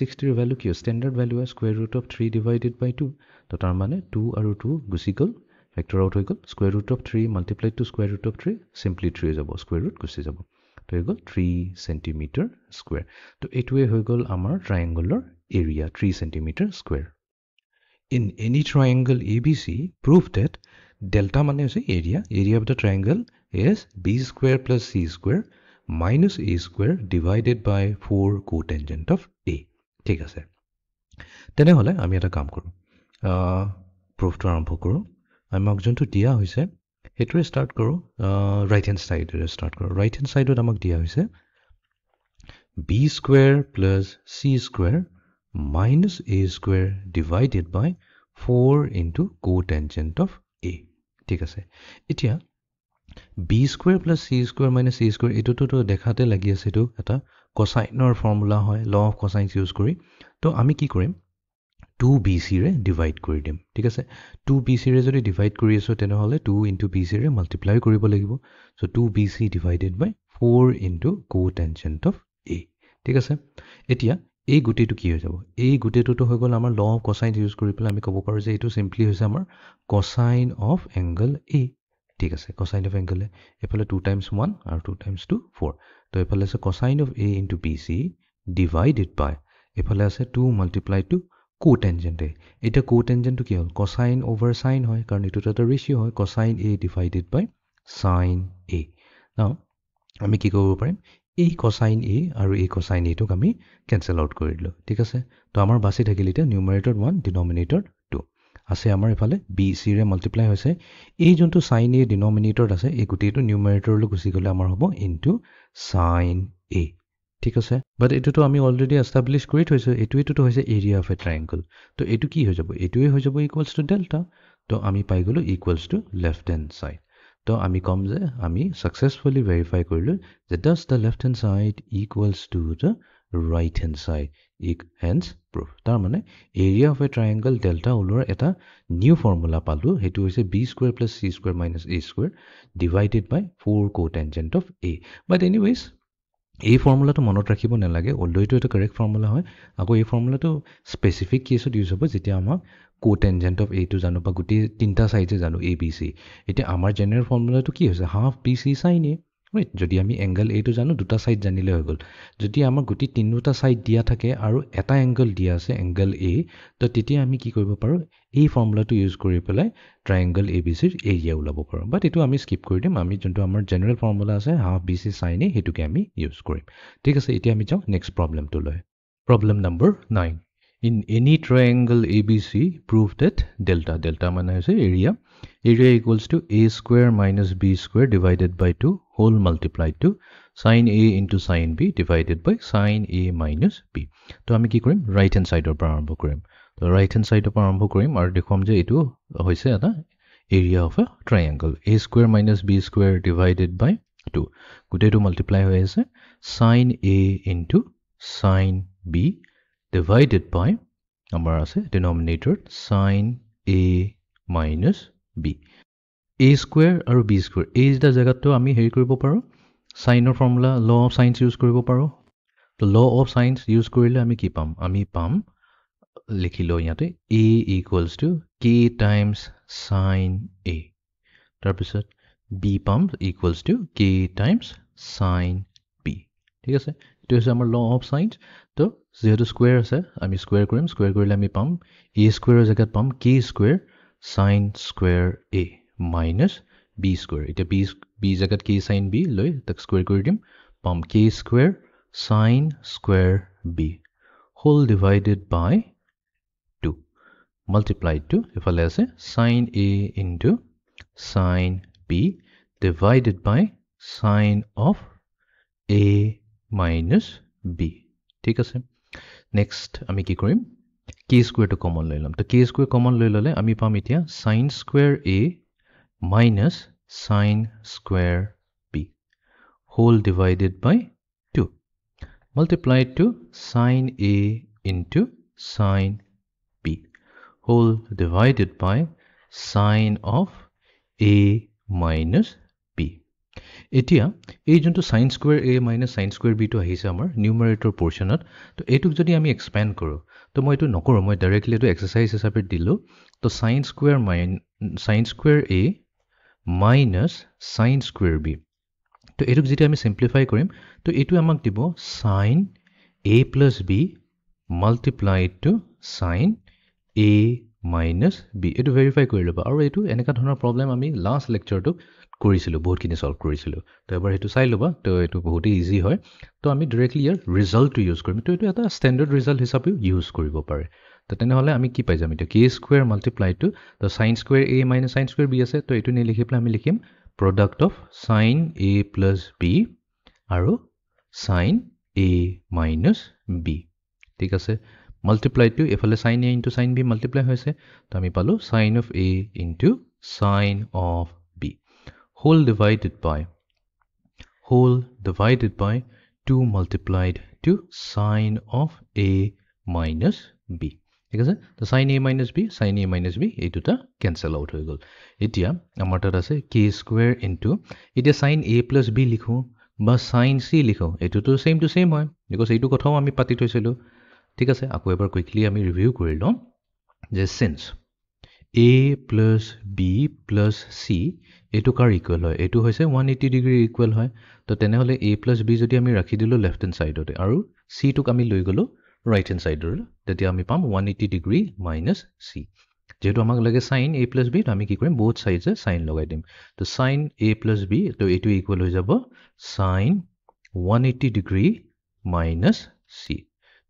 60ৰ ভেলু কি ষ্টেণ্ডাৰ্ড ভেলু হয় square root of 3 divided by 2 তো তাৰমানে 2 আৰু 2 গুচি গ'ল ফেক্টৰ আউট হৈ গ'ল square root of 3 multiplied to square root of 3 simply 3 হৈ যাব স্কুৱেৰ ৰুট গুচি যাব তো হৈ গ'ল 3 চেণ্টিমিটাৰ স্কুৱেৰ তো এইটোৱে হৈ গ'ল আমাৰ ট্ৰায়েংগলৰ area 3 centimetre square in any triangle ABC prove that delta মানে হৈছে area of the triangle is B square plus C square minus A square divided by 4 cotangent of A ঠিক আছে তেনেহ'লে আমি এটা কাম কৰোঁ প্ৰুফটো আৰম্ভ কৰোঁ আমাক যোনটো দিয়া হৈছে সেইটোৱে ষ্টাৰ্ট কৰোঁ ৰাইট হেণ্ড ছাইডেৰে ষ্টাৰ্ট কৰোঁ ৰাইট হেণ্ড ছাইডত আমাক দিয়া হৈছে B square plus C square minus A square divided by 4 into cotangent of A ঠিক আছে এতিয়া B square plus C square minus A square এইটোতো দেখাতে লাগি আছে এইটো এটা কচাইনৰ ফৰ্মুলা হয় ল অফ কচাইনছ ইউজ কৰি তো আমি কি কৰিম 2BCৰে ডিভাইড কৰি দিম ঠিক আছে 2BCৰে যদি ডিভাইড কৰি আছোঁ তেনেহ'লে 2 ইনটু BCৰে মাল্টিপ্লাই কৰিব লাগিব so' 2BC divided by 4 into cotangent of A ঠিক আছে এতিয়া এই গোটেইটো কি হৈ যাব এই গোটেইটোতো হৈ গ'ল আমাৰ ল অফ কচাইন ইউজ কৰি পেলাই আমি ক'ব পাৰোঁ যে এইটো চিম্পলি হৈছে আমাৰ কচাইন অফ এংগল এ ঠিক আছে কচাইন অফ এংগল এ এইফালে 2 times 1 আৰু 2 times 2 4 তো এইফালে আছে cosine of A into BC divided by এইফালে আছে 2 মাল্টিপ্লাই টু কোটেঞ্জেণ্ট এ এতিয়া কোটেঞ্জেণ্টটো কি হ'ল কচাইন অভাৰ চাইন হয় কাৰণ এইটোতো এটা ৰেচিঅ' হয় কচাইন এ ডিভাইডেড বাই চাইন এ নাও আমি কি কৰিব পাৰিম এই কচাইন এ আৰু এই কচাইন এটোক আমি কেঞ্চেল আউট কৰি দিলোঁ ঠিক আছে তো আমাৰ বাচি থাকিল এতিয়া নিউমাৰেটৰ 1 ডিনমিনেটৰ 2 আছে আমাৰ এইফালে বি চিৰে মাল্টিপ্লাই হৈছে এই যোনটো চাইন এ ডিনমিনেটৰত আছে এই গোটেইটো নিউমাৰেটৰলৈ গুচি গ'লে আমাৰ হ'ব ইনটু চাইন এ ঠিক আছে বাট এটোটো আমি অলৰেডি এষ্টাব্লিছ কৰি থৈছো এটোটো হৈছে এৰিয়া অফ এ ট্ৰায়াঙ্গল তো এটো কি হৈ যাব এটোৱে হৈ যাব ইকুৱেলছ টু ডেল্টা তো আমি পাই গলো equals to left hand side তো আমি কম যে আমি সাকসেসফুলি ভেৰিফাই কৰিলো যে does the left hand side equals to the right hand side hence proof তাৰ মানে area of a triangle delta ওলোৱাৰ এটা নিউ ফৰ্মুলা পালো হেতু হৈছে b square plus c square minus a square divided by 4 cotangent of a but anyways এই ফৰ্মুলাটো মনত ৰাখিব নালাগে অলৰেডি এটা কাৰেক্ট ফৰ্মুলা হয় আকৌ এই ফৰ্মুলাটো স্পেসিফিক কেছত ইউজ হ'ব যেতিয়া আমাক কোটেনজেন্ট অফ a টো জানো বা গুটি তিনটা সাইডে জানো a b c এতিয়া আমাৰ জেনাৰেল ফৰ্মুলাটো কি হৈছে half bc sin a right যদি আমি এংগল a টো জানো দুটা সাইড জানিলে হৈ গল যদি আমাৰ গুটি তিনটা সাইড দিয়া থাকে আৰু এটা এংগল দিয়া আছে এংগল a তো তেতিয়া আমি কি কৰিব পাৰো এই ফৰ্মুলাটো ইউজ কৰি পেলাই ট্ৰায়াঙ্গল abc ৰ এৰিয়া ওলাব পাৰো বাট এটো আমি স্কিপ কৰি দিম আমি যোনটো আমাৰ জেনাৰেল ফৰ্মুলা আছে হাফ bc sin a হেতুকে আমি ইউজ কৰিম ঠিক আছে এতিয়া আমি যাও নেক্সট প্ৰবলেমটো লৈ problem number 9 in any triangle abc prove that delta মানে হৈছে area equals to a square minus b square divided by 2 whole multiplied to sin a into sin b divided by sin a minus b তো আমি কি কৰিম right hand side পৰা আৰম্ভ কৰিম তো right hand side পৰা আৰম্ভ কৰিম আৰু দেখুৱাম যে এটো হৈছে এটা area of a triangle a square minus b square divided by 2 গুটেটো multiply হৈ আছে sin a into sin b divided by আমাৰ আছে denominator sin a minus b a square আৰু b square a is the জায়গাটো আমি হেৰি কৰিব পাৰো sin ৰ formula law of sines use কৰিব পাৰো তো law of sines ইউজ কৰিলে আমি কি পাম আমি পাম লিখিলো ইয়াতে a equals to k times sin a তাৰপিছত b পাম equals to k times sin b ঠিক আছে এটো হৈছে আমাৰ law of sines তো যেহেতু স্কয়াৰ আছে আমি স্কয়াৰ কৰিম স্কয়াৰ কৰিলে আমি পাম a স্কয়াৰৰ জায়গাত পাম k square sin square a minus b square এটা b জায়গাত k sin b লৈ তাক স্কয়াৰ কৰি দিম পাম k square sin square b whole divided by 2 multiplied to ইফালে আছে sin a into sin b divided by sin of a minus b ঠিক আছে নেক্সট আমি কি কৰিম k স্কয়াৰ টো কমন লৈ লম তো k স্কয়াৰ কমন লৈ ললে আমি পাম এতিয়া sin square a minus sin square b whole divided by 2 multiplied to sin a into sin b whole divided by sin of a minus b এতিয়া এই যোনটো sin square a minus sin square b টো আহিছে আমাৰ নিউমাৰেটৰ পোৰশনত তো এটুক যদি আমি এক্সপেন্ড কৰো তো মই এটো নকৰো মই ডাইৰেক্টলি এটো এক্সাৰসাইজ হিচাপে দিলো তো sin square a minus sin square b তো এটুক যদি আমি সিম্পলিফাই কৰিম তো এটো আমাক দিব sin a plus b multiplied to sin a minus b এটো ভেৰিফাই কৰি লবা আৰু এটো এনেকা ধৰণৰ প্ৰবলেম আমি লাষ্ট লেকচাৰটো কৰিছিলো বহুতখিনি সলভ কৰিছিলো তো এবাৰ হেতু চাই লবা তো এটো বহুত ইজি হয় তো আমি ডাইৰেক্টলি ইয়াৰ ৰিজাল্টটো ইউজ কৰিম তো এটো এটা স্ট্যান্ডাৰ্ড ৰিজাল্ট হিচাপে ইউজ কৰিব পাৰে তো তেনেহলে আমি কি পাই যাম এটা k স্কয়াৰ মাল্টিপ্লাই টু তো sin square a minus sin square b আছে তো এটো নি লিখি পেলাই আমি লিখিম product of sin a plus b আৰু sin a minus b ঠিক আছে multiply to এফালে sin a into sin b multiply হৈছে তো আমি পালো sin of a into sin of b whole divided by 2 multiplied to sin of a minus b ঠিক আছে তো sin a minus b এই দুটা ক্যান্সেল আউট হৈ গল এতিয়া আমাৰ তাত আছে k স্কয়াৰ ইনটু এতিয়া sin a plus b লিখো বা sin c লিখো এটো তো সেম টু সেম হয় বিকজ এইটো কথাও আমি পাতি থৈছিলো ঠিক আছে আকৌ এবাৰ কুইকলি আমি ৰিভিউ কৰি লম যে since a plus b plus c এটো কাৰ ইকুৱেল হয় এটো হৈছে 180 ডিগ্ৰী ইকুৱেল হয় তো তেনেহলে a plus b যদি আমি ৰাখি দিলো লেফট হ্যান্ড সাইডতে আৰু c টোক আমি লৈ গলো right hand side তেতিয়া আমি পাম 180 ডিগ্ৰী minus c যেহেতু আমাক লাগে sin a plus b তো আমি কি কৰিম both sides এ sin লগাই দিম তো sin a plus b তো এটো ইকুৱেল হৈ যাব sin 180 ডিগ্ৰী minus c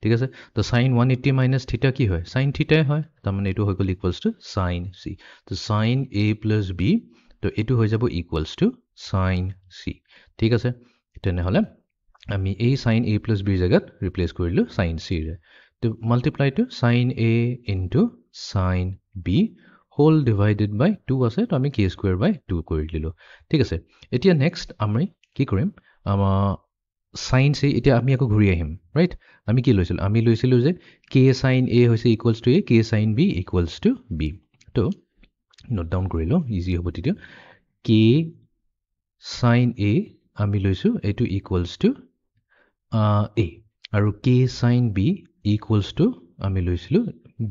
ঠিক আছে তো sin 180 minus theta কি হয় sin theta হয় তাৰ মানে এটো হৈ গল ইকুৱেলস টু sin c তো sin a plus b তো এটো হৈ যাব ইকুৱেলস টু sin c ঠিক আছে তেনেহলে আমি এই sin a plus b জায়গাত ৰিপ্লেচ কৰিলো sin c ৰে তো multiply to sin a into sin b whole divided by 2 আছে তো আমি k স্কয়াৰ বাই 2 কৰি দিলো ঠিক আছে এতিয়া নেক্সট আমি কি কৰিম আমাৰ sin c এতিয়া আমি আকৌ ঘূৰি আহিম ৰাইট আমি কি লৈছিল আমি লৈছিলো যে k sin a হৈছে equals to a k sin b equals to b তো নোট ডাউন কৰিলো ইজি হ'ব তেতিয়া k sin a আমি লৈছো এটো ইকুৱেলছ টু a আৰু k sin b equals to আমি লৈছিলো b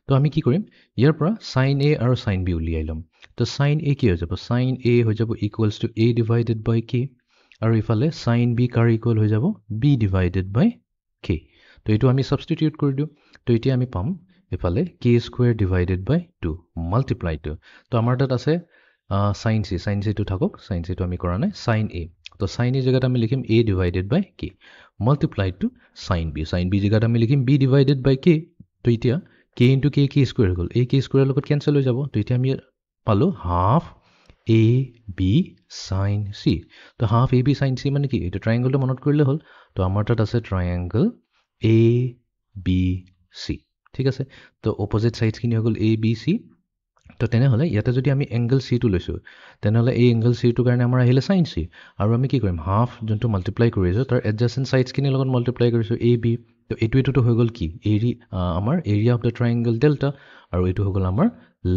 তো আমি কি কৰিম ইয়াৰ পৰা sin a আৰু sin b উলিয়াই লম তো sin a কি হৈ যাব sin a হৈ যাব equals to a divided by k আৰু ইফালে sin b কাৰ ইকুৱেল হৈ যাব b divided by k তো এটো আমি সাবস্টিটিউট কৰি দিও তো এতিয়া আমি পাম ইফালে k square divided by 2 multiply to তো আমাৰ তাত আছে sin c to থাকক sin c to আমি কৰা নাই sin a তো sin a জায়গাত আমি লিখিম a divided by k multiplied to sin b জায়গাত আমি লিখিম b divided by k তো এতিয়া k into k k square hall a k square লগত ক্যান্সেল হৈ যাব তো এতিয়া আমি পালো half a b sin c তো half a b sin c মানে কি এটা ট্রায়াঙ্গেলটো মনত কৰিলে হল তো আমাৰ তাত আছে ট্রায়াঙ্গেল a b c ঠিক আছে তো অপোজিট সাইডস কিনি হল a b c তো তেনে হলে ইয়াতে যদি আমি এংগল c টো লৈছো তেনে হলে এই এংগল c টো কাৰণে আমাৰ আহিলে sin c আৰু আমি কি কৰিম হাফ যোনটো মাল্টিপ্লাই কৰিছো তাৰ এডজাসেন্ট সাইডস কিনি লগত মাল্টিপ্লাই কৰিছো a b তো এটো হৈ গল কি আমাৰ area of the triangle delta আৰু এটো হৈ গল আমাৰ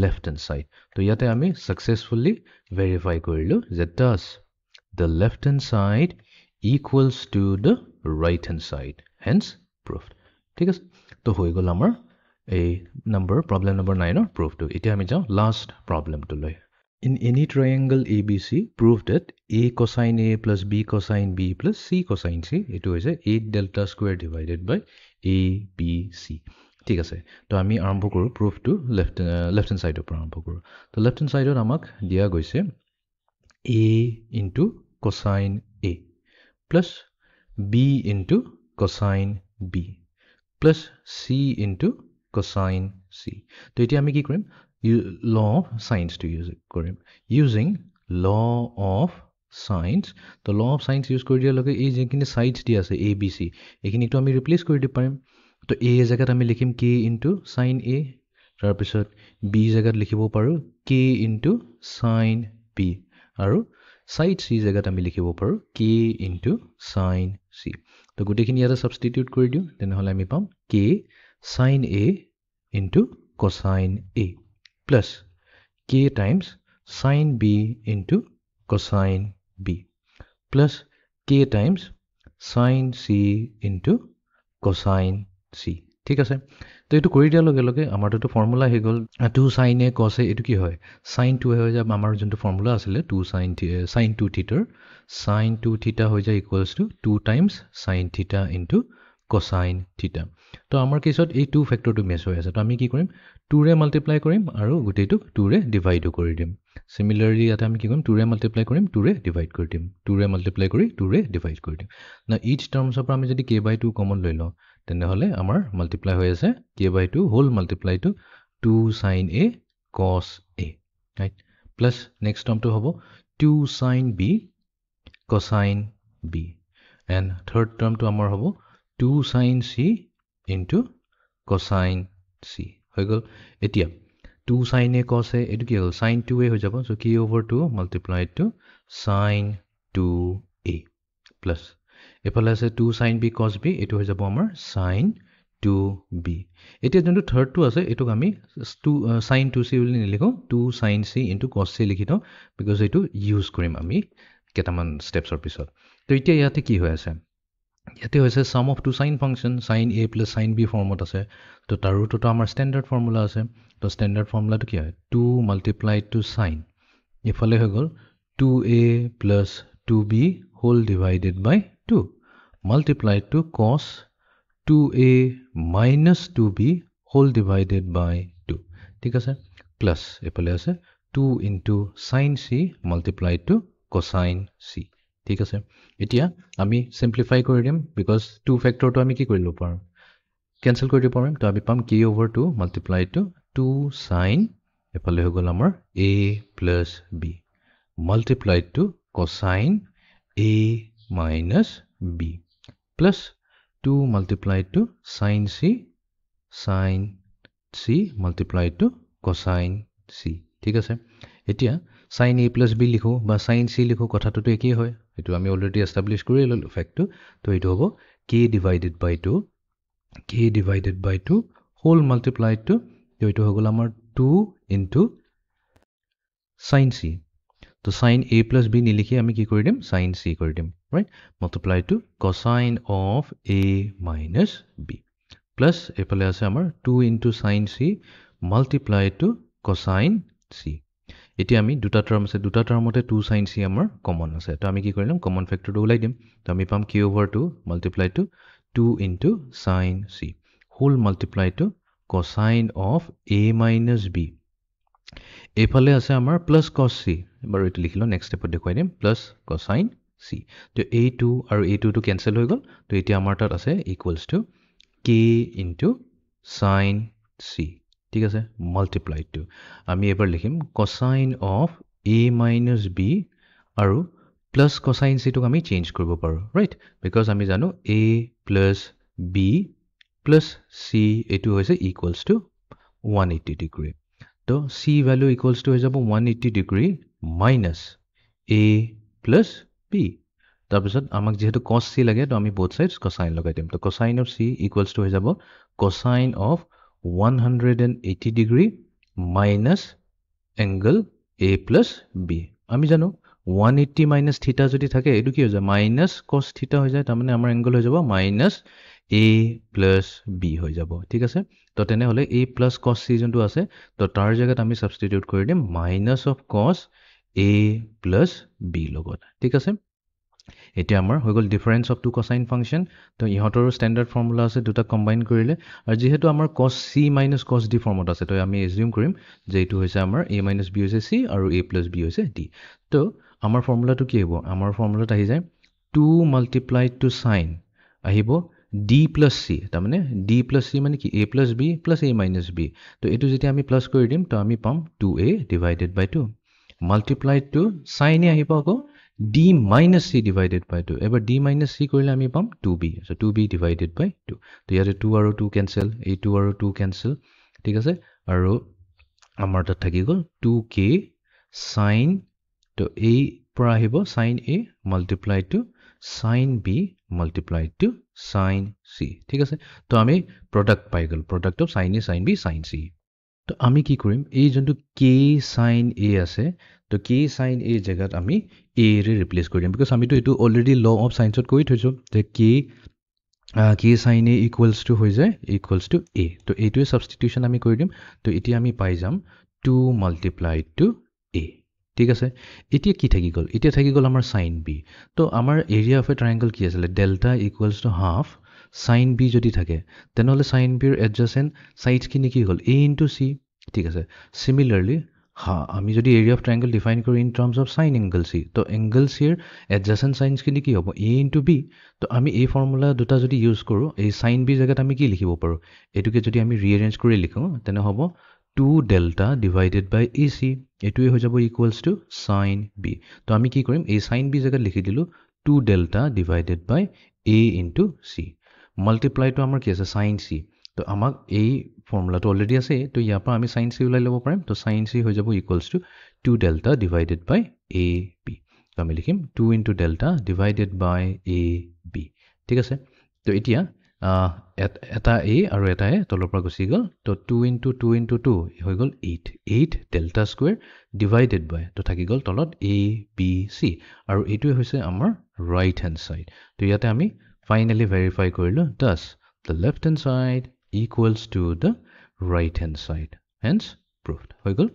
লেফট হ্যান্ড সাইড তো ইয়াতে আমি সাকসেসফুলি ভেৰিফাই কৰিলো যে does the left hand side equals to the right hand side hence proved ঠিক আছে তো হৈ গল আমাৰ a problem number 9 or proof to এতিয়া আমি যাও last problem to লৈ in any triangle abc prove that a cosine a plus b cosine b plus c cosine c এটো হৈছে 8 delta square divided by a b c ঠিক আছে তো আমি আৰম্ভ কৰো proof to left hand side পৰা আৰম্ভ কৰো তো left hand side আমাক দিয়া গৈছে a into cosine a plus b into cosine b plus c into cosine c তো এতিয়া আমি কি কৰিম law of sines to use কৰিম using law of sines তো law of sines use কৰি দিয়া লগে এই যেখিনি সাইডস দিয়া আছে a b c এখিনি তো আমি ৰিপ্লেস কৰি দিব পাৰিম তো a জায়গাত আমি লিখিম k into sin a তাৰ পিছত b জায়গাত লিখিব পাৰো k into sin b আৰু সাইড c জায়গাত আমি লিখিব পাৰো k into sin c তো গুটেখিনি ইয়াতে সাবস্টিটিউট কৰি দিও তেনে হলে আমি পাম k sin a into cosine a plus k times sin b into cosine b plus k times sin c into cosine c ঠিক আছে তো এটো কৰি দিয়া লগে লগে আমাৰ তো ফৰ্মুলা হৈ গল 2 sin a cos a এটো কি হয় sin 2 হৈ যাব আমাৰ যোনটো ফৰ্মুলা আছিল 2 sin 2 থিটা sin 2 থিটা হৈ যায় ইকুৱেলস two 2 times sin theta into cosine theta তো আমাৰ কেছত এই 2 ফ্যাক্টৰটো মেচ হৈ আছে তো আমি কি কৰিম 2 ৰে মাল্টিপ্লাই কৰিম আৰু গুটেটো 2 ৰে ডিভাইডও কৰি দিম সিমিলাৰলি ইয়াতে আমি কি কৰিম 2 ৰে মাল্টিপ্লাই কৰিম 2 ৰে ডিভাইড কৰি দিম 2 ৰে মাল্টিপ্লাই কৰি 2 ৰে ডিভাইড কৰি দিম না ইচ টাৰ্মছৰ পৰা আমি যদি k/2 কমন লৈ লওঁ তেনে হলে আমাৰ মাল্টিপ্লাই হৈ আছে k/2 whole multiply to 2 sin a cos a right plus next টাৰ্মটো হ'ব 2 sin b cosine b and third টাৰ্মটো আমাৰ হ'ব 2 sin c into cosine c হৈ গল এতিয়া 2 sin a cos a এটো কি হ'ল sin 2a হৈ যাব so k/2 multiplied to sin 2a plus এফালে আছে 2 sin b cos b এটো হৈ যাব আমাৰ sin 2b এতিয়া যোনটো থাৰ্ড টো আছে এটোক আমি sin 2c বুলি নিলিখো 2 sin c into cos c লিখি দাও বিকজ এটো ইউজ কৰিম আমি কেটামান স্টেপছৰ পিছত তো এতিয়া ইয়াতে কি হৈ আছে ইয়াতে হৈছে sum of two sin function sin a plus sin b ফৰ্মত আছে তো তাৰোটো আমাৰ স্ট্যান্ডাৰ্ড ফৰ্মুলা আছে তো স্ট্যান্ডাৰ্ড ফৰ্মুলাটো কি হয় 2 multiplied to sin ইফালে হৈ গল 2a plus 2b whole divided by 2 multiplied to cos 2a minus 2b whole divided by 2 ঠিক আছে প্লাস ইফালে আছে 2 into sin c multiplied to cosine c ঠিক আছে এতিয়া আমি সিম্পলিফাই কৰি দিম বিকজ 2 ফ্যাক্টৰটো আমি কি কৰিলো পাৰো ক্যান্সেল কৰি দিব পাৰিম তো আমি পাম k/2 multiplied to 2 sin এফালে হৈ গল আমাৰ a plus b multiplied to cosine a minus b plus 2 multiplied to sin c multiplied to cosine c ঠিক আছে এতিয়া sin a plus b লিখো বা sin c লিখো কথাটো তো একই হয় এটো আমি অলরেডি এস্টাবলিশ কৰি ললো ফ্যাক্টটো তো এটো হ'ব k divided by 2 whole multiplied to এটো হগল আমাৰ 2 into sin c তো sin a plus b নিলিখি আমি কি কৰি দিম sin c কৰি দিম right multiply to cosine of a minus b plus এফালে আছে আমাৰ 2 into sin c multiply to cosine c এতিয়া আমি দুটা টার্ম আছে দুটা টার্মতে 2 sin c আমাৰ কমন আছে তো আমি কি কৰিলাম কমন ফ্যাক্টৰটো ওলাই দিম তো আমি পাম k over 2 multiply to 2 into sin c whole multiply to cosine of a minus b এফালে আছে আমাৰ প্লাস cos c বাৰু এটো লিখিলো নেক্সট স্টেপত দেখুৱাই দিম প্লাস cosine c তো a2 আৰু a2 টো ক্যান্সেল হৈ গল তো এতিয়া আমাৰ তাত আছে equals to k into sin c ঠিক আছে মাল্টিপ্লাই টু আমি এবাৰ লিখিম cosine of a minus b আৰু প্লাস cosine c টোক আমি চেঞ্জ কৰিব পাৰো ৰাইট বিকজ আমি জানো a plus b plus c এটো হৈছে ইকুয়ালস টু 180 ডিগ্ৰী তো c value equals to হৈ যাব 180 degree minus a plus b তাৰপিছত আমাক যেহেতু cos c লাগে তো আমি both sides cosine লগাই দিম তো cosine of c equals to হৈ যাব cosine of 180 degree minus angle a plus b আমি জানো 180 minus theta যদি থাকে এটো কি হৈ যায় minus cos theta হৈ যায় তাৰমানে আমাৰ angle হৈ যাব minus a plus b হৈ যাব ঠিক আছে তো তেনে হলে a plus cos c যোনটো আছে তো তাৰ জায়গাত আমি সাবস্টিটিউট কৰি দিম minus of cos a plus b লগত ঠিক আছে এতিয়া আমাৰ হৈ গল difference of two cosine function তো ইহতৰ স্ট্যান্ডাৰ্ড ফৰ্মুলা আছে দুটা কম্বাইন কৰিলে আৰু যেহেতু আমাৰ cos c minus cos d ফৰ্মত আছে তো আমি এজিউম কৰিম যে এটো হৈছে আমাৰ a minus b হৈছে c আৰু a plus b হৈছে d তো আমাৰ ফৰ্মুলাটো কি হ'ব আমাৰ ফর্মুলাত আহি যায় 2 multiplied to sin আহিব d plus c তাৰ মানে d plus c মানে কি a plus b plus a minus b তো এটো যেতিয়া আমি প্লাস কৰি দিম তো আমি পাম 2a divided by 2 multiplied to sin এ আহিব আকৌ d minus c divided by 2 এবাৰ d minus c কৰিলে আমি পাম 2b so 2b divided by 2 তো ইয়াতে 2 আৰু 2 cancel এই 2 আৰু 2 cancel ঠিক আছে আৰু আমাৰ তাত থাকি গল 2k sin তো এই পৰা আহিব sin a multiplied to sin b multiplied to sin c ঠিক আছে তো আমি প্রোডাক্ট পাই গল product of sin a sin b sin c তো আমি কি কৰিম এই যোনটো k sin a আছে তো k sin a জায়গাত আমি a ৰে ৰিপ্লেস কৰি দিম বিকজ আমি তো এটো অলৰেডি ল অফ সাইন্সত কৰি থৈছো যে k sin a equals to হৈ যায় equals to a তো এইটোৱে সাবস্টিটিউশন আমি কৰি দিম তো এতিয়া আমি পাই যাম 2 multiplied to a ঠিক আছে এতিয়া কি থাকি গল এতিয়া থাকি গল আমাৰ sin b তো আমাৰ এৰিয়া অফ এ ট্রায়াঙ্গল কি আছিল delta equals to half sin b যদি থাকে তেনহলে sin b এর adjacent sides কি কি হল a into c ঠিক আছে সিমিলারলি আমি যদি এরিয়া অফ ট্রায়াঙ্গল ডিফাইন করি in terms of sin angle c তো angle c এর adjacent sides কি হ'ব a into b তো আমি এই ফর্মুলা দুটা যদি ইউজ কৰো এই sin b জায়গাত আমি কি লিখিব পাৰো এটুকে যদি আমি ৰিঅ্যাৰেঞ্জ কৰি লিখো তেনে হ'ব 2 delta divided by ac এটুৱে হৈ যাব ইকুয়ালস টু sin b তো আমি কি কৰিম এই sin b জায়গাত লিখি দিলো 2 delta divided by a into c multiply to আমাৰ কি আছে sin c তো আমাক এই ফৰ্মুলাটো অলৰেডি আছে তো ইয়াৰ পৰা আমি sin c উলাই লব পাৰিম তো sin c হৈ যাব equals to 2 delta divided by ab তো আমি লিখিম 2 into delta divided by ab ঠিক আছে তো এতিয়া এটা a আৰু এটা a তলৰ পৰা গুচি গল তো 2 into 2 into 2 হৈ গল 8 delta square divided by তো থাকি গল তলত a b c আৰু এইটোৱে হৈছে আমাৰ right hand side তো ইয়াতে আমি finally verify কৰিলো thus the left hand side equals to the right hand side hence proved হৈ গল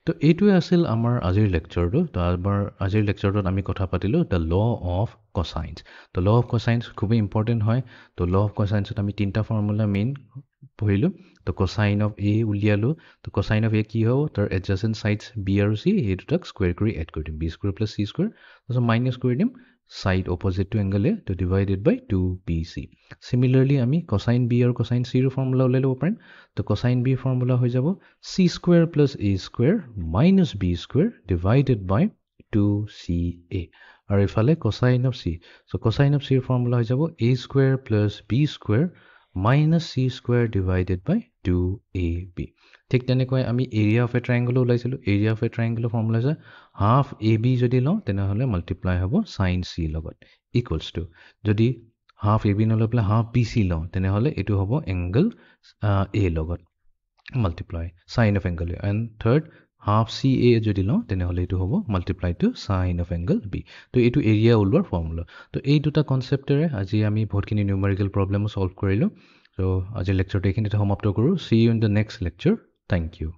তো এইটোৱে আছিল আমাৰ আজিৰ লেকচাৰটো তো আমাৰ আজিৰ লেকচাৰটোত আমি কথা পাতিলো the law of cosines তো law of cosines খুব ইম্পৰ্টেন্ট হয় তো law of cosines আমি তিনটা ফৰ্মুলা মেইন পঢ়িলো তো cosine of a উলিয়ালো তো cosine of a কি হ'ব তাৰ adjacent sides b আৰু c এই দুটাক স্কয়াৰ কৰি এড কৰি দিম b square plus c square তো মাইনাস কৰি দিম side opposite to angle a to divided by 2bc similarly আমি cosine b আৰু cosine c ৰ ফৰ্মুলা উলাই লব পাৰিম তো cosine b ফৰ্মুলা হৈ যাব c square plus a square minus b square divided by 2ca আৰু ইফালে কোসাইন অফ চি চ' কোসাইন অফ চিৰ ফৰ্মুলা হৈ যাব a square plus B square minus C square divided by 2ab ঠিক তেনেকৈ আমি এৰিয়া অফ এ ট্ৰাইংগলো ওলাইছিলোঁ এৰিয়া অফ এ ট্ৰাইংগলৰ ফৰ্মুলা হৈছে হাফ এ বি যদি লওঁ তেনেহ'লে মাল্টিপ্লাই হ'ব চাইন চি লগত ইকুৱেলছ টু যদি হাফ এ বি নলৈ পেলাই হাফ বি চি লওঁ তেনেহ'লে এইটো হ'ব এংগল এ লগত multiply sine of angle A and third half C A যদি লওঁ তেনেহ'লে এইটো হ'ব multiply to sine of angle B তো এইটো এৰিয়া ওলোৱাৰ ফৰ্মুলা তো এই দুটা কনচেপ্টেৰে আজি আমি বহুতখিনি নিউমেৰিকেল প্ৰব্লেমো ছল্ভ কৰিলোঁ ত' আজিৰ লেকচাৰটো এইখিনিতে সমাপ্ত কৰোঁ see you in the next lecture thank U